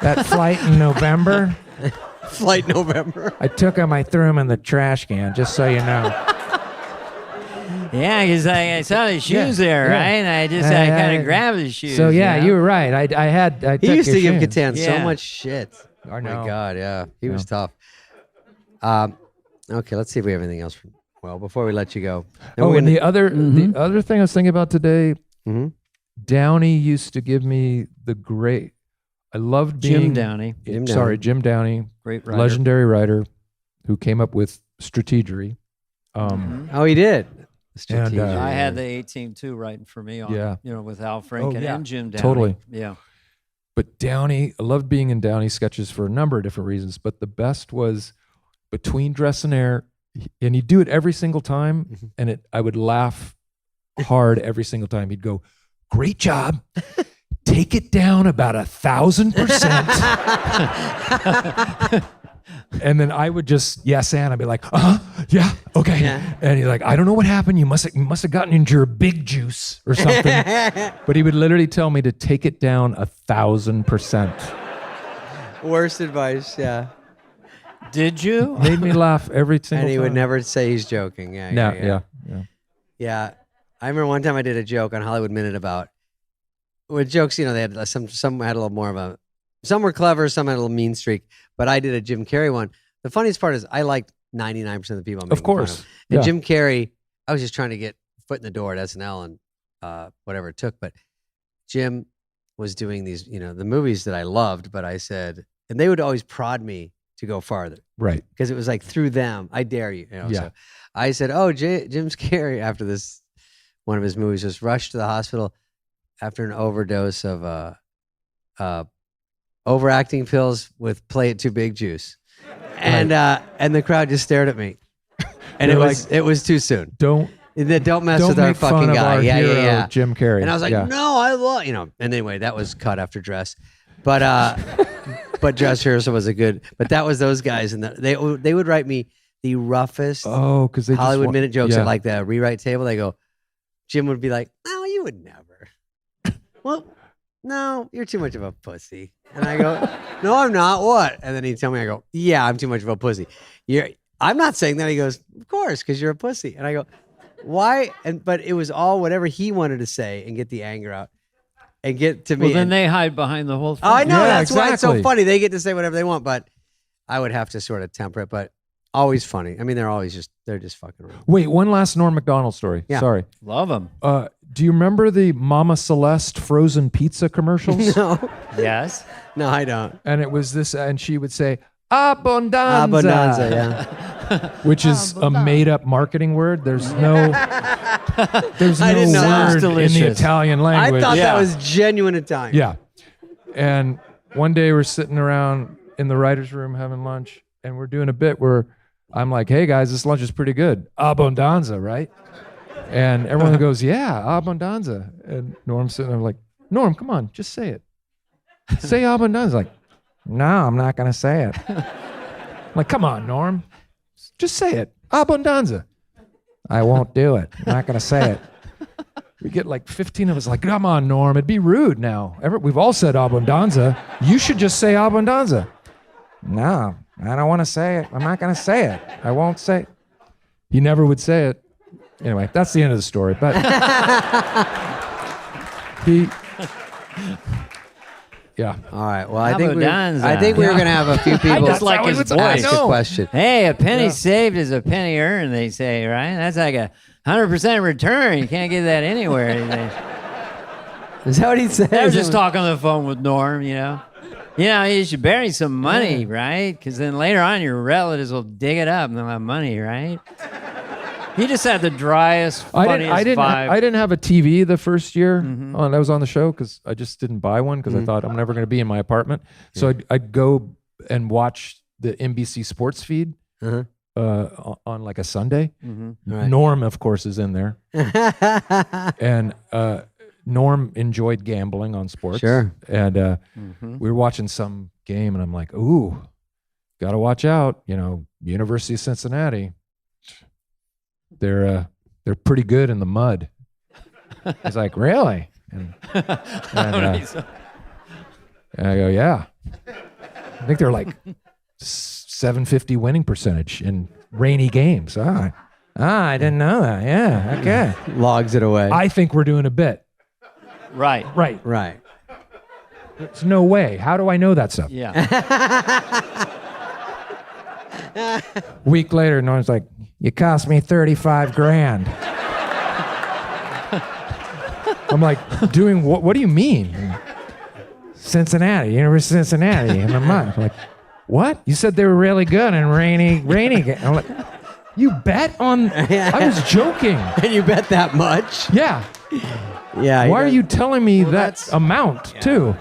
That flight in November,
Flight November.
I took them, I threw them in the trash can, just so you know.
Yeah, because I saw the shoes there,
yeah.
right? And I kind of grabbed the shoes.
So yeah,
you know?
you were right. I
He
took
used to
your
give
shoes.
Catan so
Yeah.
much shit.
I
Oh
know.
my God, yeah. He was tough. Okay, let's see if we have anything else. Well, before we let you go. Then
Oh,
we're
and
gonna-
the other thing I was thinking about today,
Mhm.
Downey used to give me the great. I loved being
Jim Downey,
Jim
Sorry,
Downey.
Jim Downey,
great writer.
legendary writer, who came up with strategery.
Oh, he did. Strategic.
I had the 18-2 writing for me on,
Yeah.
with Al Franken
yeah.
and Jim Downey.
Totally.
Yeah.
But Downey, I loved being in Downey sketches for a number of different reasons. But the best was between dress and air, and he'd do it every single time, and I would laugh hard every single time. He'd go, "Great job, take it down about 1,000%." And then I would just yes and I'd be like, yeah, okay.
Yeah.
And he's like, I don't know what happened. You must have gotten into your big juice or something. But he would literally tell me to take it down 1,000%.
Worst advice, yeah.
Did you?
Made me laugh every single
And he
time.
would never say he's joking. Yeah,
No,
yeah.
yeah.
Yeah. I remember one time I did a joke on Hollywood Minute about with jokes, they had some had a little more of a, some were clever, some had a little mean streak, but I did a Jim Carrey one. The funniest part is I liked 99% of the people I'm making
Of course.
fun of. And
Yeah.
Jim Carrey, I was just trying to get foot in the door at SNL and whatever it took, but Jim was doing these, the movies that I loved, but I said, and they would always prod me to go farther.
Right.
Because it was like through them. I dare you. You know?
Yeah.
So I said, "Oh, Jim Carrey after this one of his movies was rushed to the hospital after an overdose of overacting pills with play it too big juice." And the crowd just stared at me. And it was too soon. Don't mess with our fucking guy. Yeah.
Jim Carrey.
And I was like, no, I love, And anyway, that was cut after Dress. But Dress Rehearsal was but that was those guys. And they would write me the roughest
because they
Hollywood Minute jokes at like the rewrite table. They go, Jim would be like, no, you would never. Well, no, you're too much of a pussy. And I go, no, I'm not. What? And then he'd tell me, I go, yeah, I'm too much of a pussy. I'm not saying that. He goes, of course, because you're a pussy. And I go, why? But it was all whatever he wanted to say and get the anger out and get to me.
Well, then they hide behind the whole thing.
Oh, I know. That's why it's so funny. They get to say whatever they want, but I would have to sort of temper it. But always funny. I mean, they're just fucking around.
Wait, one last Norm Macdonald story.
Yeah.
Sorry.
Love him.
Do you remember the Mama Celeste frozen pizza commercials?
No.
Yes.
No, I don't.
And it was this, and she would say, Abundanza.
Abundanza, yeah.
Which is a made-up marketing word. There's no word in the Italian language.
I thought that was genuine Italian.
Yeah. And one day we're sitting around in the writer's room having lunch, and we're doing a bit where I'm like, hey, guys, this lunch is pretty good. Abundanza, right? And everyone goes, yeah, abundanza. And Norm's sitting there like, Norm, come on, just say it. Say abundanza. Like, no, I'm not going to say it. I'm like, come on, Norm. Just say it. Abundanza. I won't do it. I'm not going to say it. We get like 15 of us like, come on, Norm. It'd be rude now. We've all said abundanza. You should just say abundanza. No, I don't want to say it. I'm not going to say it. I won't say it. He never would say it. Anyway, that's the end of the story. But yeah.
All right. Well, I think we were going to have a few people
just like his
ask a question.
Hey, a penny saved is a penny earned, they say, right? That's like 100% return. You can't get that anywhere.
Is that what he said?
I was just talking on the phone with Norm, you should bury some money, right? Because then later on your relatives will dig it up and they'll have money, right? He just had the driest, funniest vibe.
I didn't have a TV the first year I was on the show because I just didn't buy one because I thought I'm never going to be in my apartment. So I'd go and watch the NBC sports feed on like a Sunday. Right. Norm, of course, is in there. And Norm enjoyed gambling on sports.
Sure.
And we were watching some game and I'm like, ooh, got to watch out. University of Cincinnati. They're pretty good in the mud. He's like, really? And I go, yeah. I think they're like 750 winning percentage in rainy games. I didn't know that. Yeah, okay.
Logs it away.
I think we're doing a bit.
Right.
There's no way. How do I know that stuff?
Yeah.
Week later, Norm's like, you cost me $35,000. I'm like, doing what? What do you mean? Cincinnati, University of Cincinnati. And I'm like, what? You said they were really good in rainy. I'm like, you bet on? I was joking.
And you bet that much?
Yeah.
Yeah.
Why are you telling me that amount too?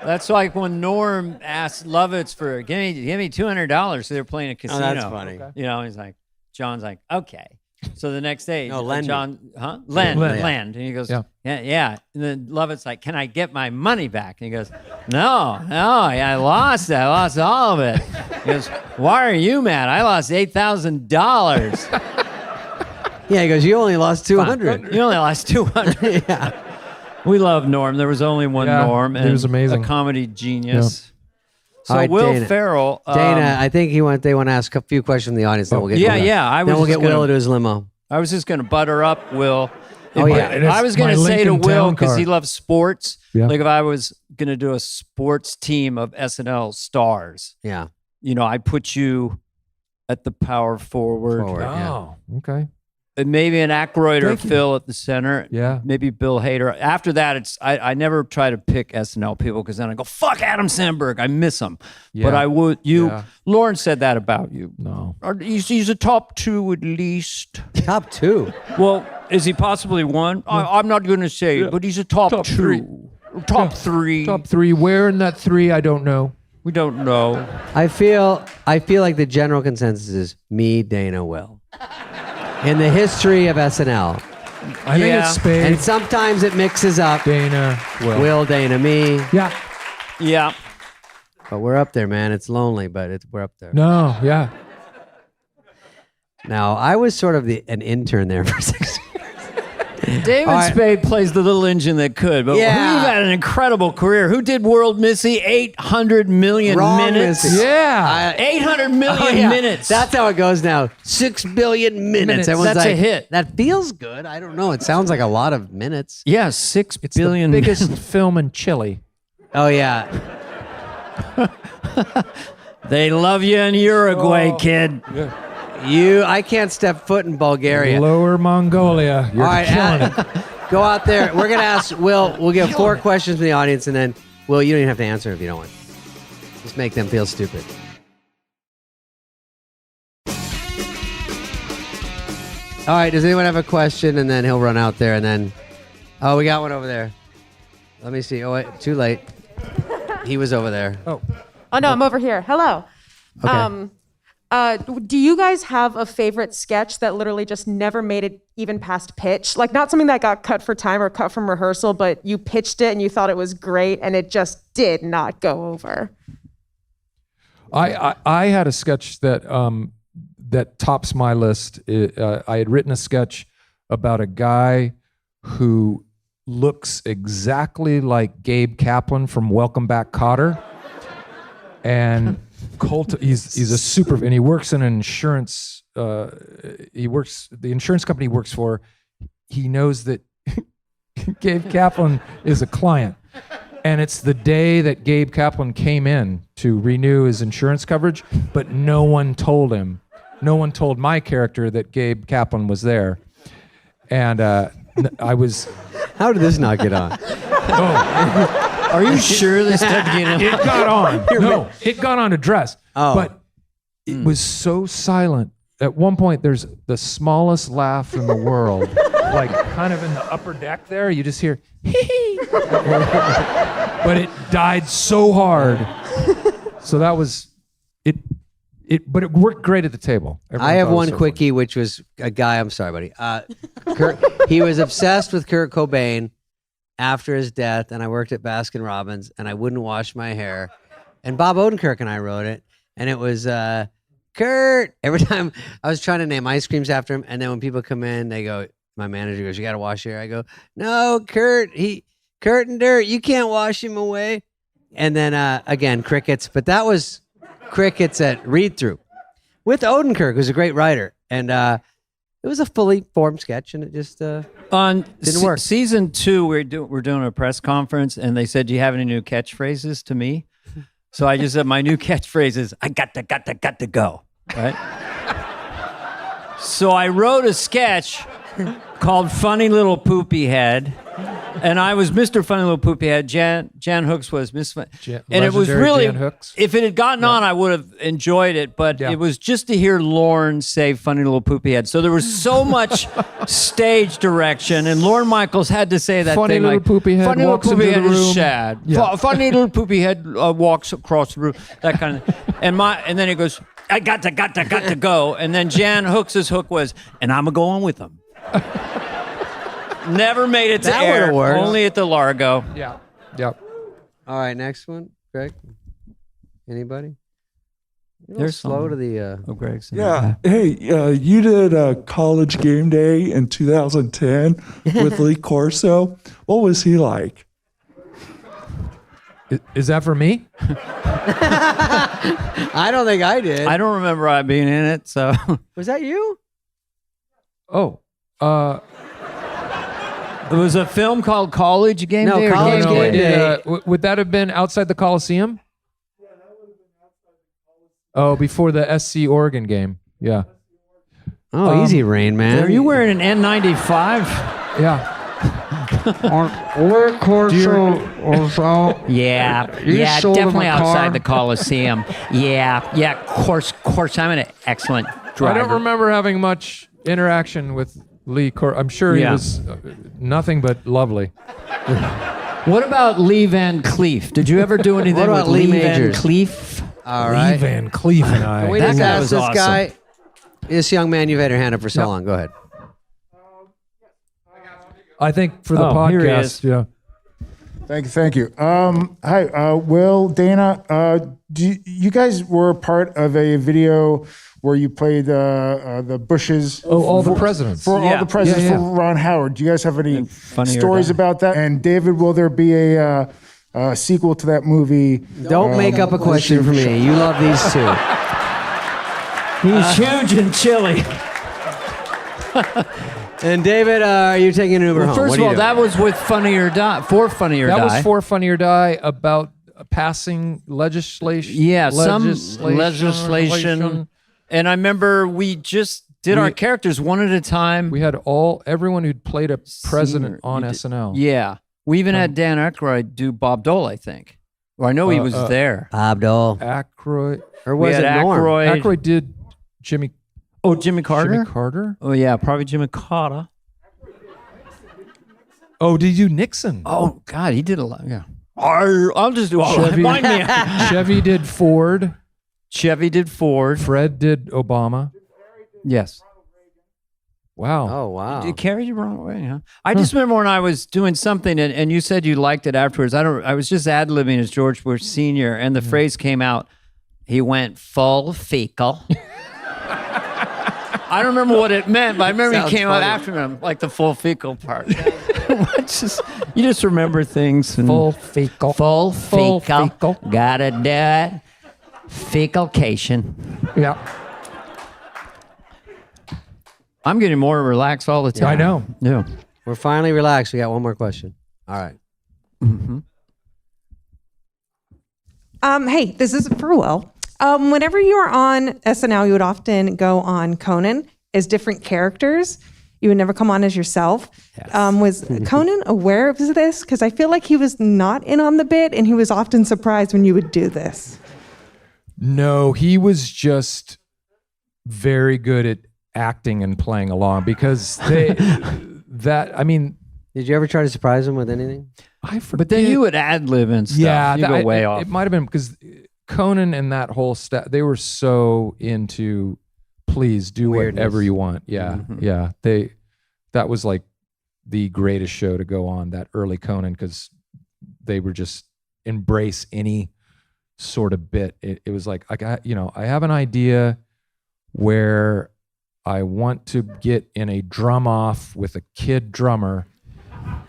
That's like when Norm asked Lovitz for give me $200. So they're playing a casino.
Oh, that's funny. Okay.
He's like, John's like, okay. So the next day,
Lend.
And he goes, yeah. And then Lovett's like, can I get my money back? And he goes, no, I lost it. I lost all of it. He goes, why are you mad? I lost $8,000.
Yeah, he goes, you only lost 200.
You only lost 200.
Yeah.
We love Norm. There was only one Norm. And
he was amazing.
A comedy genius.
Yeah.
So
All right,
Will Ferrell.
Dana, I think they want to ask a few questions from the audience. Then we'll get we'll get Will into his limo.
I was just going to butter up Will.
Yeah.
I was going to say to
Lincoln
Will,
Town
because
car.
he loves sports,
Yeah.
like if I was going to do a sports team of SNL stars,
Yeah.
I put you at the power forward.
Yeah.
Oh, okay.
maybe an Aykroyd or Phil at the center.
Yeah.
Maybe Bill Hader. After that, I never try to pick SNL people because then I go, fuck Adam Sandberg. I miss him.
Yeah.
But I would, Lauren said that about you.
No.
He's a top 2 at least.
Top 2.
Well, is he possibly 1? I'm not going to say, but he's a top 2.
3.
Top 3.
Top 3. Where in that 3? I don't know.
We don't know.
I feel like the general consensus is me, Dana, Will. In the history of SNL.
I think it's Spade.
And sometimes it mixes up.
Dana,
Will, Dana, me.
Yeah.
Yeah.
But we're up there, man. It's lonely, but we're up there.
No, yeah.
Now, I was sort of an intern there for 6 years.
David Spade plays the little engine that could, but you've had an incredible career. Who did World Missy? 800 million minutes.
Missy.
Yeah.
800 million minutes.
That's how it goes now. 6 billion minutes. Everyone's
That's
like,
a hit.
That feels good. I don't know. It sounds like a lot of minutes.
Yeah, 6
It's
billion.
the biggest film in Chile.
Oh, yeah.
They love you in Uruguay, kid.
Yeah.
I can't step foot in Bulgaria.
Lower Mongolia. You're
All right,
killing it.
go out there. We're going to ask Will. We'll give 4 questions from the audience, and then, Will, you don't even have to answer if you don't want. Just make them feel stupid. All right, does anyone have a question? And then he'll run out there, and then... Oh, we got one over there. Let me see. Oh, wait, too late. He was over there.
Oh.
Oh, no, I'm over here. Hello.
Okay.
Do you guys have a favorite sketch that literally just never made it even past pitch? Like not something that got cut for time or cut from rehearsal, but you pitched it and you thought it was great and it just did not go over.
I had a sketch that that tops my list. I had written a sketch about a guy who looks exactly like Gabe Kaplan from Welcome Back, Kotter, and he's a super, and he works in an insurance. The insurance company he works for. He knows that Gabe Kaplan is a client. And it's the day that Gabe Kaplan came in to renew his insurance coverage, but no one told him. No one told my character that Gabe Kaplan was there. And I was...
How did this not get on?
Are you sure this didn't get on?
It got on. No, it got on to dress.
Oh.
But it was so silent. At one point, there's the smallest laugh in the world. Like kind of in the upper deck there, you just hear, hee. But it died so hard. So that was it. But it worked great at the table. Everyone
I have
thought it was
one
so
quickie, which was a guy. I'm sorry, buddy. He was obsessed with Kurt Cobain after his death, and I worked at Baskin Robbins, and I wouldn't wash my hair. And Bob Odenkirk and I wrote it, and it was Kurt. Every time I was trying to name ice creams after him, and then when people come in, they go, my manager goes, "You got to wash your hair." I go, "No, Kurt and Dirt, you can't wash him away." And then again, crickets. But that was crickets at read through with Odenkirk, who's a great writer, and it was a fully formed sketch, and it just
on
didn't work.
Season 2, we're doing a press conference, and they said, "Do you have any new catchphrases to me?" So I just said, my new catchphrase is, "I got to go." Right. So I wrote a sketch called Funny Little Poopy Head. And I was Mr. Funny Little Poopy Head. Jan Hooks was Miss Fun. And it was really,
Jan Hooks.
if it had gotten on, I would have enjoyed it. But it was just to hear Lorne say Funny Little Poopy Head. So there was so much stage direction. And Lorne Michaels had to say that
Funny
thing
little
like,
poopy head
Funny Little
walks
Poopy
into
Head
the
is
room.
sad.
Yeah.
Funny Little Poopy Head walks across the room. That kind of thing. And then he goes, "I got to go." And then Jan Hooks' hook was, "And I'm going with him." Never made it to
That
air.
would've worked.
Only at the Largo.
Yeah. Yep.
All right, next one, Greg. Anybody? You're
There's
slow
some.
to the.
Oh, Greg's in
Yeah. Hey, you did College Game Day in 2010 with Lee Corso. What was he like?
Is that for me?
I don't think I did.
I don't remember I being in it, so
Was that you?
Oh.
it was a film called College Game
No,
Day. or
College
Game
Game
Day?
Day.
Would that have been outside the Coliseum? Yeah, that would have been outside the Coliseum. Oh, before the SC Oregon game. Yeah.
Oh, easy, Rain Man.
Are you wearing an N95?
Yeah.
Lee Corso was out.
Yeah,
You sold him
definitely
a car?
outside the Coliseum. Yeah, course, I'm an excellent driver.
I don't remember having much interaction with Lee I'm sure he was nothing but lovely.
What about Lee Van Cleef? Did you ever do anything
What about
with Lee Van
Majors?
Cleef?
All
Lee
right.
Van Cleef and I.
Can we
That
just
guy
ask
was
this
awesome.
guy, this young man, you've had your hand up for so long. Go ahead.
I think for the
Oh, here he
podcast,
is.
yeah.
Thank you. Hi, Will, Dana. You guys were part of a video where you played the Bushes.
All the presidents.
For all
Yeah.
the presidents
Yeah, yeah.
for Ron Howard. Do you guys have any
Funny or
stories
Die.
about that? And David, will there be a sequel to that movie?
Don't make up a question for me. You love these two.
He's huge and chilly.
And David, are you taking an Uber home?
First
What
of
are
all,
you
that was with Funny or Die. For Funny or
Oh,
Die.
That was for Funny or Die about passing legislation.
Yeah, some legislation. And I remember we just did our characters one at a time.
We had everyone who'd played a president on SNL.
Yeah. We even had Dan Aykroyd do Bob Dole, I think. Or I know he was there.
Bob Dole.
Aykroyd.
Or
We
was
had
it Norm?
Aykroyd.
Aykroyd did Jimmy
Oh, Jimmy Carter?
Jimmy Carter.
Oh, yeah, probably Jimmy Carter.
Oh, did you Nixon?
Oh, God, he did a lot. Yeah. I'll just do all
Chevy.
Mind me.
Chevy did Ford.
Chevy did Ford.
Fred did Obama.
Yes.
Wow.
Oh, wow.
It carried you the wrong way, huh? I just remember when I was doing something and you said you liked it afterwards. I was just ad-libbing as George Bush Sr. and the phrase came out, he went full fecal. I don't remember what it meant, but I remember
Sounds
he came out
funny.
after him, like the full fecal part. You just remember things. And
Full fecal.
Full
Full
fecal.
fecal.
Gotta do it. Fecalcation.
Yeah.
I'm getting more relaxed all the time.
I know.
Yeah.
We're finally relaxed. We got one more question. All right.
Hey, this is Ferrell. Whenever you were on SNL, you would often go on Conan as different characters. You would never come on as yourself. Was Conan aware of this? Because I feel like he was not in on the bit, and he was often surprised when you would do this.
No, he was just very good at acting and playing along because
Did you ever try to surprise him with anything?
I forget.
But then you would ad-lib and stuff.
Yeah,
you go way off.
It might have been because Conan and that whole staff, they were so into please do
Weirdness.
whatever you want. Yeah. Yeah. That was like the greatest show to go on, that early Conan, because they were just embrace any sort of bit. It was like, I have an idea where I want to get in a drum off with a kid drummer,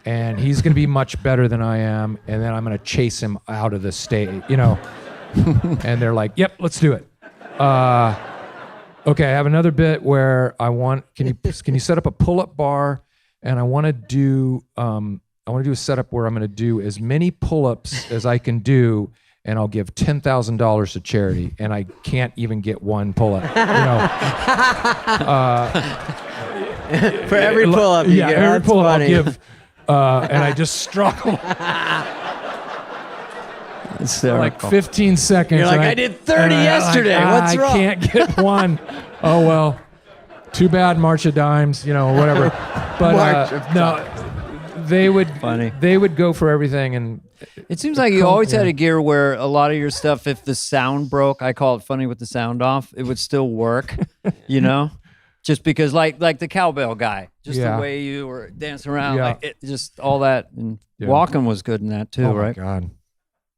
and he's going to be much better than I am, and then I'm going to chase him out of the stage, and they're like, yep, let's do it. Okay, I have another bit where can you set up a pull-up bar, and I want to do a setup where I'm going to do as many pull-ups as I can do, and I'll give $10,000 to charity, and I can't even get one pull-up.
For every pull-up,
Yeah, every
that's
pull-up I'll
funny.
give, and I just struggle like 15 seconds.
You're like,
and
I did 30
and
yesterday. What's
I
wrong?
can't get one. Oh, well, too bad, March of Dimes, whatever. But
March of
no, they would go for everything. And
It seems like you always had a gear where a lot of your stuff, if the sound broke, I call it funny with the sound off, it would still work, Just because like the cowbell guy, just
Yeah.
the way you were dancing around,
Yeah.
like it, just all that. And
Yeah.
Walken was good in that too,
oh
right?
my God.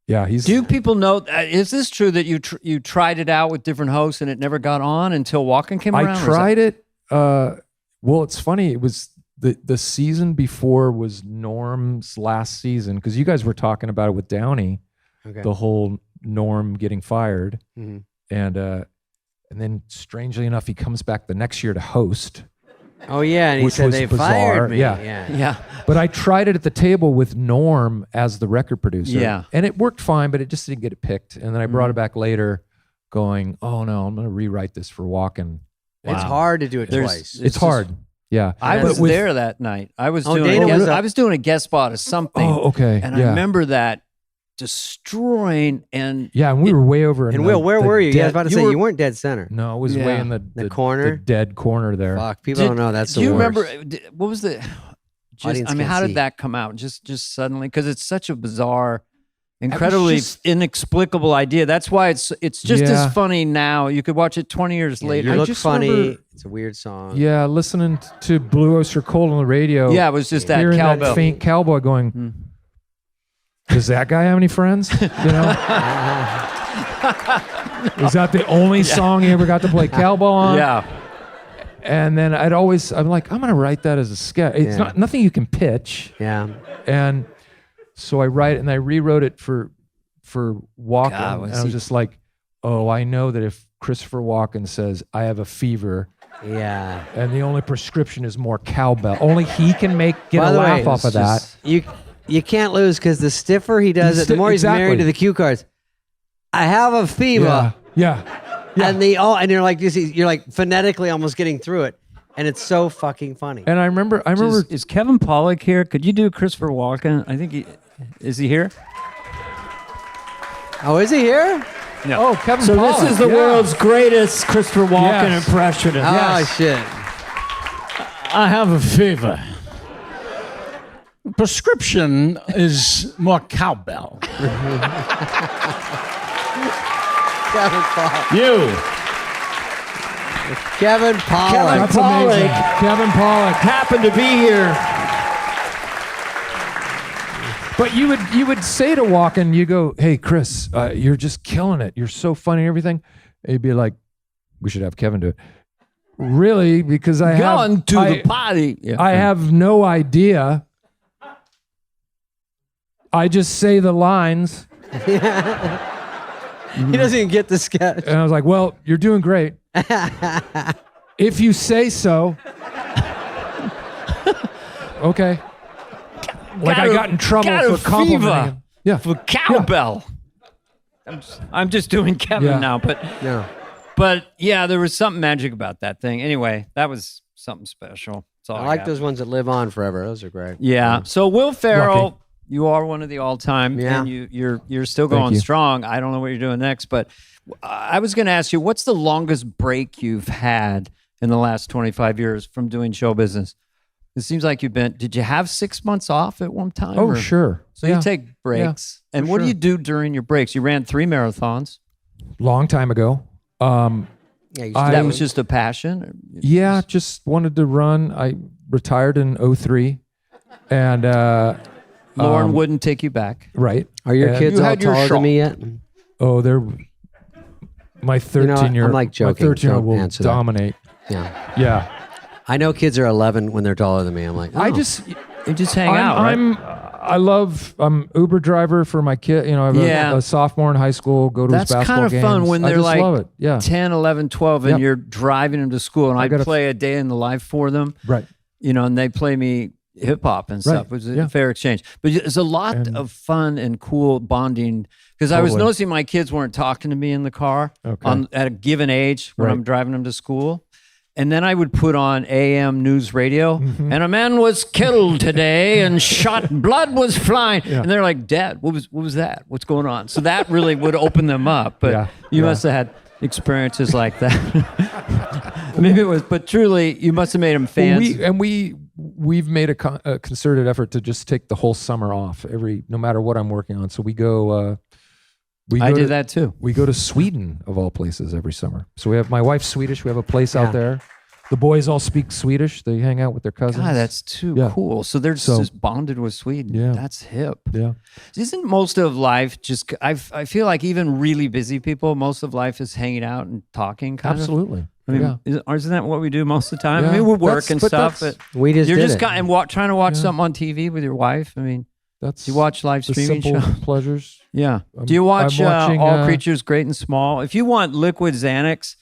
Yeah,
Do people know, is this true that you tried it out with different hosts and it never got on until Walken came around?
I tried it. Well, it's funny. It was the season before was Norm's last season, because you guys were talking about it with Downey,
Okay.
the whole Norm getting fired,
Mhm.
and then strangely enough, he comes back the next year to host.
Oh, yeah, and he
Which
said
was
they
bizarre,
fired me.
yeah.
Yeah.
But I tried it at the table with Norm as the record producer.
Yeah.
And it worked fine, but it just didn't get it picked. And then I brought it back later going, oh no, I'm going to rewrite this for Walken.
It's hard to do it twice.
It's hard. Yeah.
I was there that night. I was doing a guest spot of something.
Oh, okay.
And I remember that destroying and
and we were way over.
And Will, where were you? I was about to say you weren't dead center.
No, it was way in the
corner,
the dead corner there.
Fuck, people don't know that's the worst.
Do you remember what was the? How did that come out? Just suddenly, because it's such a bizarre, incredibly inexplicable idea. That's why it's just as funny now. You could watch it 20 years later.
You look funny. It's a weird song.
Yeah, listening to Blue Oyster Cult on the radio.
Yeah, it was just that
hearing
cowbell.
that faint cowboy going. Does that guy have any friends? You know, is that the only song he ever got to play cowbell on?
Yeah.
And then I'm like, I'm gonna write that as a sketch. It's not nothing you can pitch.
Yeah.
And so I write it, and I rewrote it for Walken. And I was just like, oh, I know that if Christopher Walken says I have a fever, and the only prescription is more cowbell, only he can get a laugh off of that.
You can't lose, because the stiffer he does it, the more he's married to the cue cards. I have a fever.
Yeah.
And you're like phonetically almost getting through it, and it's so fucking funny.
And I remember.
Is Kevin Pollak here? Could you do Christopher Walken? I think is he here?
Oh, is he here?
No.
Oh, Kevin Pollak.
This is the world's greatest Christopher Walken impression.
Oh shit!
I have a fever. Prescription is more cowbell.
Kevin Pollak.
Kevin Pollak happened to be here.
But you would say to Walken, you go, hey, Chris, you're just killing it. You're so funny and everything. And he'd be like, we should have Kevin do it. Really? Because I
have the party. Yeah.
I have no idea. I just say the lines.
He doesn't even get the sketch.
And I was like, well, you're doing great. If you say so. Okay. I got in trouble for complimenting him. Yeah.
For cowbell. Yeah. I'm just doing Kevin now, but there was something magic about that thing. Anyway, that was something special.
I like those ones that live on forever. Those are great.
Yeah. So Will Ferrell, you are one of the all-time, and you're still going strong. I don't know what you're doing next, but I was going to ask you, what's the longest break you've had in the last 25 years from doing show business? It seems like did you have 6 months off at one time?
Oh, sure.
So you take breaks. Yeah, and what do you do during your breaks? You ran 3 marathons.
Long time ago.
That was just a passion?
Yeah, just wanted to run. I retired in 2003. And
Lauren wouldn't take you back.
Right.
Are your kids all taller than me yet?
Oh, they're my 13-year.
I'm like joking.
My 13-year will dominate.
Yeah.
Yeah.
I know kids are 11 when they're taller than me. I'm like,
you just hang out. Right?
I'm Uber driver for my kid. You know, I have a sophomore in high school, go to his basketball games.
That's kind of fun when they're like
love it.
10, 11, 12, and you're driving them to school, and I play a day in the life for them.
Right.
You know, and they play me hip hop and stuff. It was a fair exchange. But there's a lot of fun and cool bonding, because I was noticing my kids weren't talking to me in the car at a given age when I'm driving them to school. And then I would put on AM news radio, and a man was killed today and shot, blood was flying. Yeah. And they're like, Dad, what was that? What's going on? So that really would open them up. But you must have had experiences like that. Maybe it was, but truly, you must have made them fans.
We've made a concerted effort to just take the whole summer off, no matter what I'm working on. So we go. I did
that too.
We go to Sweden, of all places, every summer. So my wife's Swedish. We have a place out there. The boys all speak Swedish. They hang out with their cousins.
God, that's too cool. So they're just bonded with Sweden. Yeah. That's hip.
Yeah.
Isn't most of life just, I feel like even really busy people, most of life is hanging out and talking
Absolutely.
I mean, isn't that what we do most of the time? Yeah. I mean, we work and stuff, but
we just
you're just trying to watch something on TV with your wife. I mean, do you watch live streaming shows?
Pleasures.
Yeah. Do you watch All Creatures Great and Small? If you want liquid Xanax,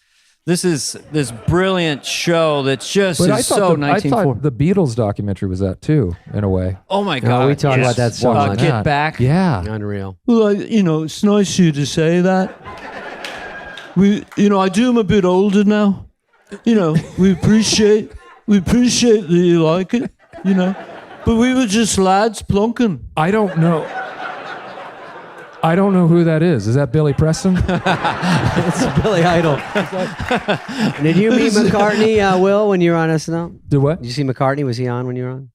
this is this brilliant show that's just so 1940.
I thought the Beatles documentary was that too, in a way.
Oh my God.
We talk about that so much.
Get Back.
Yeah.
Unreal.
Well, it's nice of you to say that. I do. I'm a bit older now. we appreciate that you like it, but we were just lads plunking.
I don't know who that is. Is that Billy Preston?
It's Billy Idol. Did you meet McCartney, Will, when you were on SNL?
Do what?
Did you see McCartney? Was he on when you were on?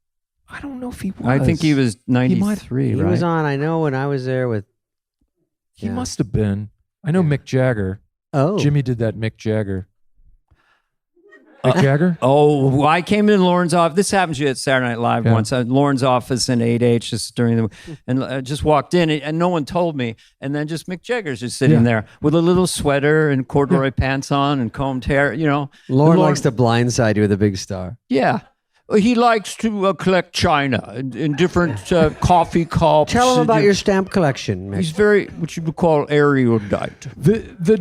I don't know if he was.
I think he was 93,
He
right?
was on. I know when I was there with.
He must have been. I know Mick Jagger.
Oh,
Jimmy did that Mick Jagger. Mick Jagger?
Oh, well, I came in Lauren's office. This happened to you at Saturday Night Live
Yeah.
once. Lauren's office in 8H just during the, and I just walked in and no one told me. And then just Mick Jagger's just sitting there with a little sweater and corduroy pants on and combed hair.
Lauren likes to blindside you with a big star.
Yeah. He likes to collect china in different coffee cups.
Tell him about your stamp collection, Mick.
He's very, what you would call erudite.
The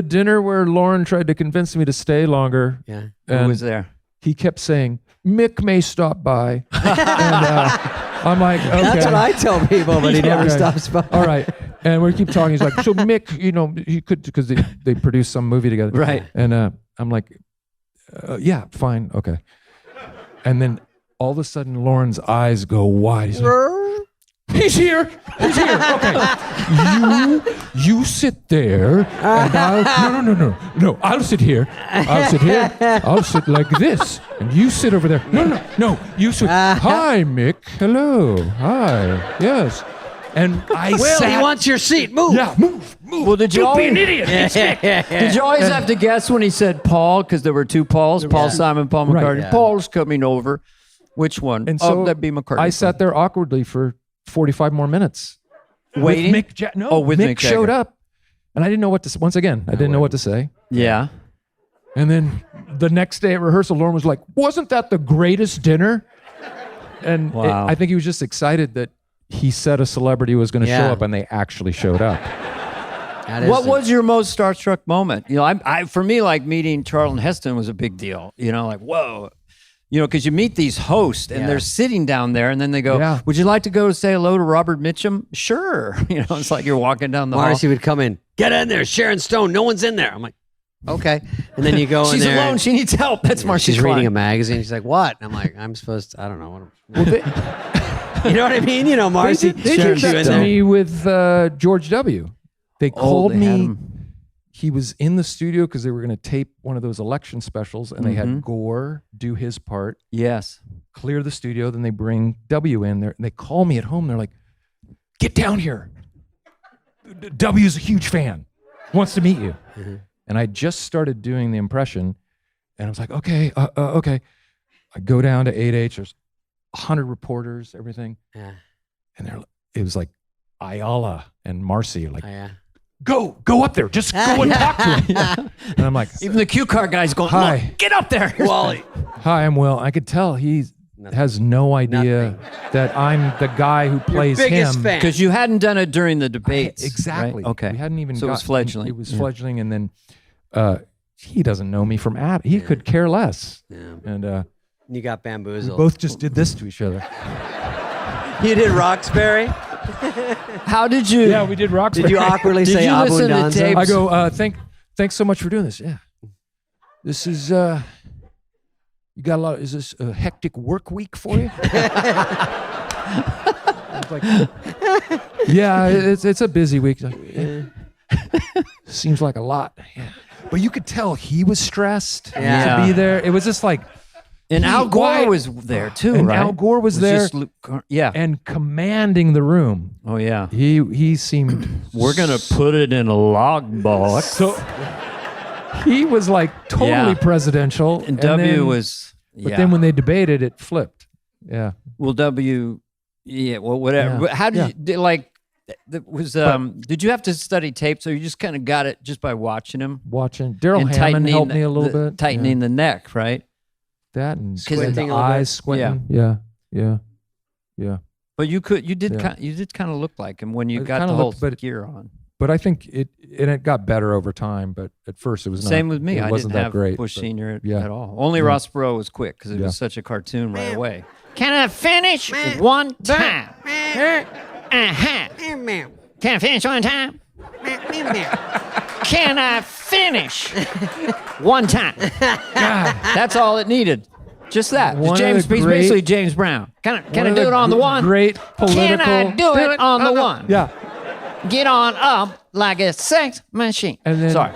dinner where Lauren tried to convince me to stay longer.
Yeah.
Who was there?
He kept saying, Mick may stop by. And I'm like, okay.
That's what I tell people, but he never
Okay.
stops by.
All right. And we keep talking. He's like, so Mick, he could, because they produced some movie together.
Right.
And I'm like, yeah, fine. Okay. And then all of a sudden, Lauren's eyes go wide. He's like, he's here. He's here. Okay. You sit there, and no. I'll sit here. I'll sit here. I'll sit like this, and you sit over there. No. You sit. Hi, Mick. Hello. Hi. Yes. And I
Will,
sat.
he wants your seat. Move.
Yeah, move.
Well, did you
Don't be
always,
an idiot.
did you always have to guess when he said Paul? Because there were two Pauls, Paul Simon, Paul McCartney.
Right.
Yeah.
Paul's coming over. Which one?
And so
that'd be McCartney.
I sat there awkwardly for 45 more minutes.
Waiting?
With Mick
with Mick
showed
Jagger.
up. And I didn't know what to say. Once again, I didn't know what to say.
Yeah.
And then the next day at rehearsal, Lauren was like, wasn't that the greatest dinner? And
Wow.
I think he was just excited that he said a celebrity was going to show up, and they actually showed up.
What was your most starstruck moment? I for me, like meeting Charlton Heston was a big deal. Like, whoa. Because you meet these hosts and they're sitting down there and then they go, would you like to go say hello to Robert Mitchum? Sure. It's like you're walking down the hall.
Marcy would come in. Get in there, Sharon Stone. No one's in there. I'm like, okay. And then you go in
She's
there.
alone. She needs help. That's Marcy.
She's reading a magazine. She's like, what? I'm like, I'm supposed to, I don't know. You know what I mean? Marcy.
They
Sharon
did that
in
to
there.
me with George W. They called
they had
me.
him.
He was in the studio because they were going to tape one of those election specials, and they had Gore do his part,
Yes.
clear the studio. Then they bring W in there, and they call me at home. They're like, "Get down here. W's a huge fan, wants to meet you." And I just started doing the impression, and I was like, "Okay, okay." I go down to 8H. There's 100 reporters, everything,
Yeah.
and it was like Ayala and Marcy, like.
Oh, yeah.
Go up there. Just go and talk to him. And I'm like,
Even the cue card guy's going,
Hi.
look, get up there.
Wally.
hi, I'm Will. I could tell he has no idea that I'm the guy who plays
biggest
him.
fan.
Because you hadn't done it during the debates.
Exactly.
Right? Okay.
We hadn't even
So it was
gotten-
fledgling.
It was fledgling, and then he doesn't know me from Adam. He could care less.
Yeah.
And
You got bamboozled.
both just did this to each other.
You did Roxbury?
How did you?
Yeah, we did Roxbury.
Did you awkwardly
Did
say
you listen to
Abundanza?
tapes?
I go, thanks so much for doing this. Yeah. This is, you got a lot, is this a hectic work week for you? I was like, yeah, it's a busy week. Like, yeah. Seems like a lot. Yeah. But you could tell he was stressed
Yeah.
to be there. It was just like,
And Al Gore
why-
was there too,
and
right?
Al Gore was there
just yeah.
and commanding the room.
Oh yeah.
He seemed
We're gonna put it in a log box.
so. He was like totally
Yeah.
presidential.
And W
then-
was.
But then when they debated, it flipped. Yeah.
Well, W. Yeah. Well, whatever.
Yeah.
How did
Yeah.
you did, like? That was did you have to study tapes, or you just kind of got it just by watching him?
Watching Daryl
And
Hammond
tightening
helped me a little bit.
tightening
Yeah.
the neck, right?
That and
Squinting
squinting
a
the
little bit.
eyes, squinting. Yeah. Yeah.
But you did
Yeah.
you did kind of look like him when you
I
got
kinda
the whole
looked, but-
gear on.
But I think it got better over time. But at first, it was
Same
not,
with me.
It
I
wasn't
didn't
that
have
great.
Bush
but-
Senior
yeah.
at all. Only
Yeah.
Ross Perot was quick because it
Yeah.
was such a cartoon right away. Can I finish one time? Can I finish one time? Can I finish One time. That's all it needed. Just that.
One of
James,
the
he's
great-
basically James Brown. Can I do it on the one?
Great political.
Can I do it on the one?
Yeah.
Get on up like a sex machine.
And then-
Sorry.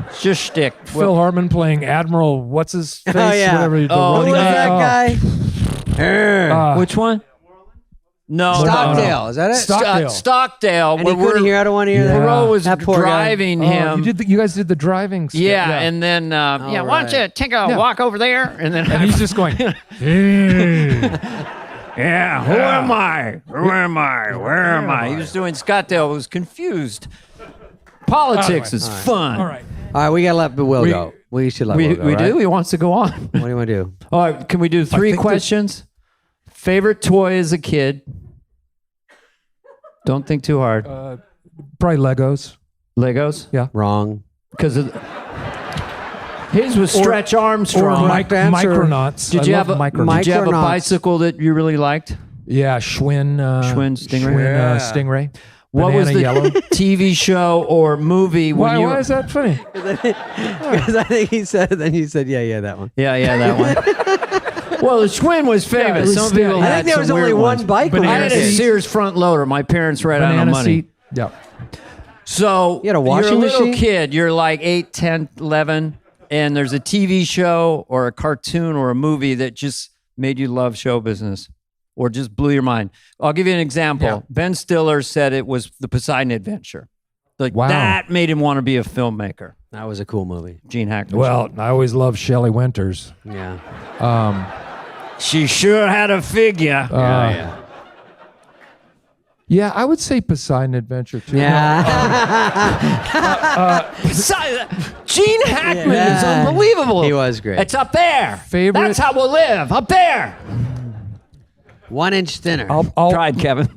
It's just shtick.
Phil Hartman playing Admiral. What's his face?
yeah.
Whatever. The
Oh,
running
Who was
guy.
that guy?
Which one? No.
Stockdale. Is that it?
Stockdale.
Stockdale.
And he couldn't hear out of one ear. there?
Perot was
That poor guy.
driving him.
You guys did the driving. skit.
Yeah, and then why don't you take a walk over there? And then
And he's just going.
yeah, who am I? Who am I? Where am I? He was doing Scottdale was confused. Politics is fun.
All right.
All right, we got to let Will go. We should let Will go,
We
right?
do? He wants to go on.
What do you want to do?
All right, can we do 3
think
questions? Favorite toy as a kid? Don't think too hard.
Probably Legos.
Legos?
Yeah.
Wrong.
Because his was Stretch
Or
Armstrong.
Micronauts.
Did you have a
Micronauts?
Did you have a
Micronauts.
bicycle that you really liked?
Yeah, Schwinn.
Schwinn Stingray?
Schwinn,
Yeah.
Stingray.
What was the
Banana yellow.
TV show or movie when
Why,
you?
why is that funny?
Because I think he said, then you said, yeah, that one.
Yeah, that one. Well, the Schwinn was famous.
was
Some people
still-
I
had
think there was
some
only
weird
one
ones.
bike.
Banana
I
when we
had
were
a
kids.
Sears front loader. My parents ran out of
Banana
money.
seat. Yeah.
So
You had a washing
you're a little
machine?
kid. You're like 8, 10, 11, and there's a TV show or a cartoon or a movie that just made you love show business or just blew your mind. I'll give you an example.
Yeah.
Ben Stiller said it was the Poseidon Adventure. Like
Wow.
that made him want to be a filmmaker.
That was a cool movie.
Gene Hackman.
Well, I always loved Shelley Winters.
Yeah.
she sure had a figure.
yeah.
Yeah, I would say Poseidon Adventure too.
Yeah.
Gene Hackman is
Yeah.
unbelievable.
He was great.
It's up there.
Favorite-
That's how we'll live. Up there.
1 inch thinner.
I'll
Tried, Kevin.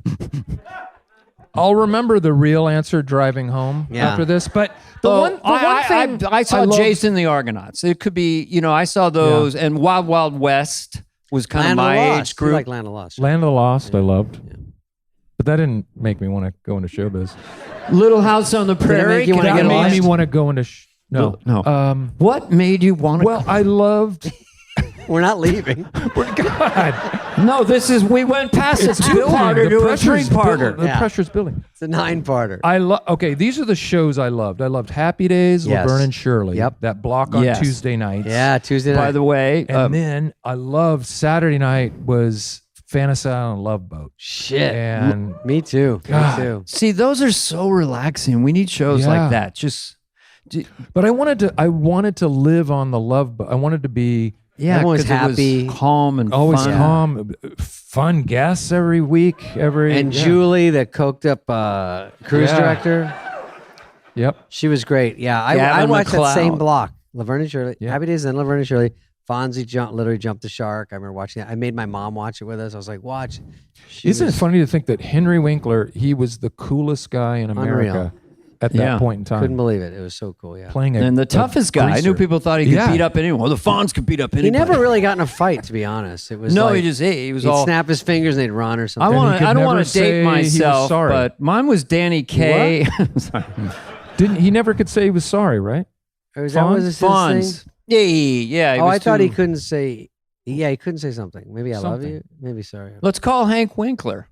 I'll remember the real answer driving home
Yeah.
after this. But the
Oh,
one thing
I saw
love-
Jason the Argonauts. It could be, I saw those, and Wild Wild West was kind
Land
of
of
my
the
age
Lost. You
group.
like Land of the Lost.
Land of the Lost, I loved. But that didn't make me want to go into showbiz.
Little House on the Prairie.
make you
Can I
wanna
get
get
That
lost?
made me want to go into. No.
No. What made you want to?
Well, I loved.
We're not leaving.
God,
no. We went past a two-parter to a three-parter.
The
Yeah.
pressure's building.
It's a 9-parter.
Okay, these are the shows I loved. I loved Happy Days,
Yes.
Laverne and Shirley.
Yep.
That block on
Yes.
Tuesday nights.
Yeah, Tuesday night.
By the way,
And then I loved Saturday night was Fantasy Island Love Boat.
Shit.
And
Me too.
God.
Me too.
see, those are so relaxing. We need shows
Yeah.
like that.
but I wanted to live on the Love Boat. I wanted to be
Everyone was
'cause it
happy.
calm and
always
fun.
calm, fun guests every week.
And
yeah.
Julie, the coked up cruise
Yeah.
director,
Yep.
she was great. Yeah, I
Gavin
watched that same
McLeod.
block. Laverne and Shirley.
Yeah.
Happy Days and Laverne and Shirley. Fonzie literally jumped the shark. I remember watching that. I made my mom watch it with us. I was like, watch.
Isn't it funny to think that Henry Winkler, he was the coolest guy in America
Unreal.
at that
Yeah.
point in time.
Couldn't believe it. It was so cool. Yeah.
Playing
And the toughest guy. I knew people thought he could
Yeah.
beat up anyone. Well, the Fonz could beat up
He
anybody.
never really got in a fight, to be honest. It was
No,
like,
he was
he'd
all.
snap his fingers and they'd run or
I
something.
want.
could
I don't want
never
to
say
date
he was
myself,
sorry.
but mine was Danny Kaye. Sorry.
He never could say he was sorry, right?
Or is that what was his thing?
Fonz. Yeah.
Oh,
was
I thought he
too-
couldn't say. Yeah, he couldn't say something. Maybe I love
Something.
you. Maybe sorry.
Let's call Hank Winkler.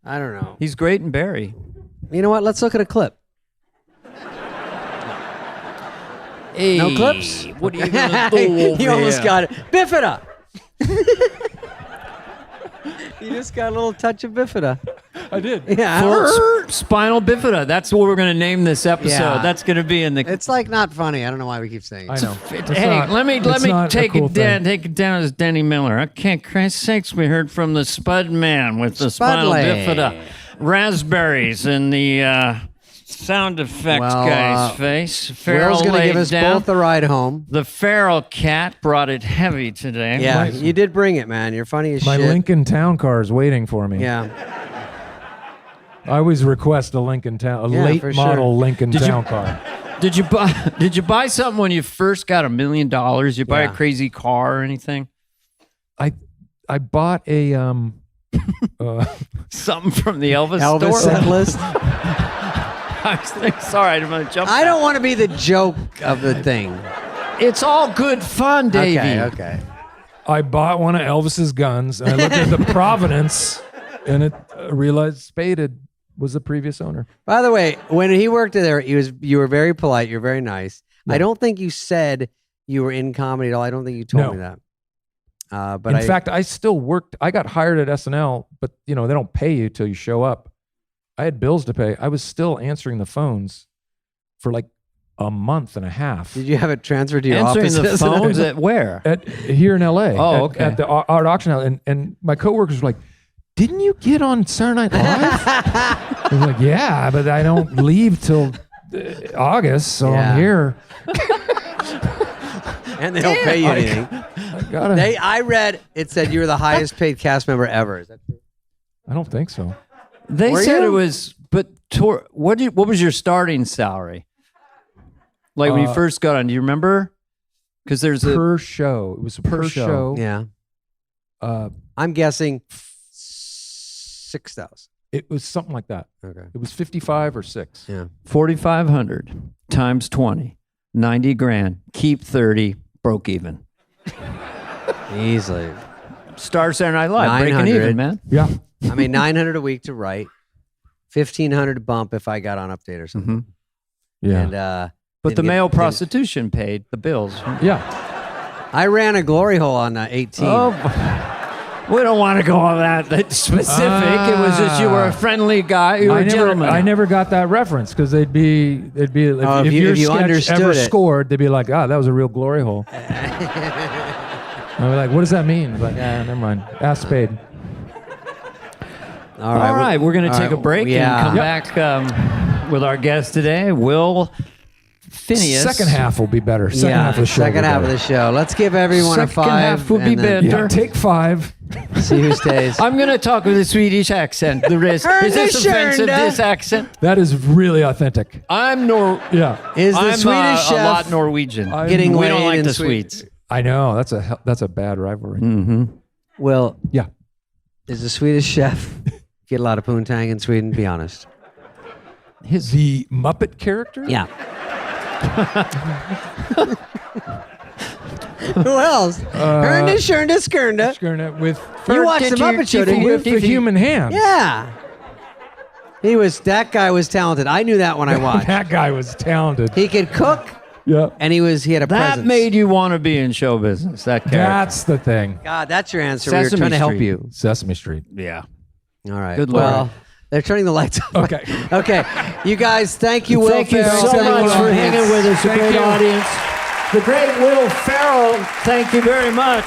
I don't know.
He's great in Barry.
You know what? Let's look at a clip.
Hey,
No clips?
What are you gonna do over
You almost
there?
got it. Bifida. You just got a little touch of bifida.
I did.
Yeah.
Spinal bifida. That's what we're going to name this episode.
Yeah.
That's going to be in the.
It's like not funny. I don't know why we keep saying it.
I know.
Hey, let me take
cool
it down. Take it down as Denny Miller. I can't. Christ's sakes, we heard from the Spud Man with the spinal
Spudley.
bifida, raspberries, and the sound effects
Well,
guy's face.
Ferrell's
Ferrell
going to
laid
give us
down.
both a ride home.
The Ferrell cat brought it heavy today.
Yeah, you did bring it, man. You're funny as
My
shit.
Lincoln Town car is waiting for me.
Yeah.
I always request a Lincoln Town,
Yeah,
late
for sure.
model Lincoln
Did you-
Town car.
Did you buy something when you first got $1 million? Did you buy
Yeah.
a crazy car or anything?
I bought a
Something from the Elvis
Elvis
store?
set list.
I was thinking, sorry, I'm going to jump.
I don't want to be the joke of the thing.
It's all good fun, Davey.
Okay.
I bought one of Elvis's guns, and I looked at the provenance, and it realized Spade was the previous owner.
By the way, when he worked there, you were very polite. You're very nice.
Yeah.
I don't think you said you were in comedy at all. I don't think you told me that. But
in fact, I still worked. I got hired at SNL, but they don't pay you till you show up. I had bills to pay. I was still answering the phones for like a month and a half.
Did you have it transferred to your
Answering
office?
the phones at where?
Here in LA.
Oh, okay.
At the art auction house. And my coworkers were like, didn't you get on Saturday Night Live? I was like, yeah, but I don't leave till August, so I'm here.
And they don't pay you anything. I read it said you were the highest paid cast member ever. Is that true?
I don't think so.
They said it was, but what was your starting salary? Like when you first got on, do you remember? Because there's
per show. It was a per show.
Yeah. I'm guessing 6,000.
It was something like that.
Okay.
It was 55 or 6.
Yeah.
4,500 times 20, 90 grand. Keep 30, broke even.
Easily.
Star Saturday Night Live, breaking even, man.
Yeah.
I mean, 900 a week to write, 1,500 to bump if I got on Update or something.
Yeah.
And
but the male prostitution paid the bills.
Yeah.
I ran a glory hole on 18.
Oh, we don't want to go on that specific. It was just you were a friendly guy. You were a gentleman.
I never got that reference because they'd be if your sketch ever scored, they'd be like, that was a real glory hole. I'd be like, what does that mean? Like, never mind. Ask Spade.
All right.
We're going to take a break and come back with our guest today, Will Phineas.
Second half will be better. Second half of the show.
Second half of the show. Let's give everyone a 5.
Second half will be better.
Yeah, take 5.
See who stays.
I'm going to talk with a Swedish accent. Is this offensive, this accent?
That is really authentic.
I'm
Yeah.
Is the Swedish chef
a lot Norwegian.
getting
we don't
laid
like
in
the
Sweden?
Swedes.
I know. That's a bad rivalry.
Mm-hmm.
Well,
yeah.
Is the Swedish chef get a lot of poontang in Sweden? Be honest.
The Muppet character?
Yeah. Who else? Hernda, Shernda, Skernda.
With
you watched the Muppet Show, didn't you?
With the human hand.
Yeah. That guy was talented. I knew that when I watched.
That guy was talented.
He could cook.
Yeah.
And he had a presence.
That made you want to be in show business, that character.
That's the thing.
God, that's your answer.
Sesame
We were trying to help
Street.
you.
Sesame Street.
Yeah.
All right.
Good Lord.
Well, they're turning the lights off.
Okay.
Okay. You guys, thank you, Will
Thank you
Ferrell.
so
Thank
much
you,
for hanging with us. A
Thank
great
you.
audience. The great Will Ferrell, thank you very much.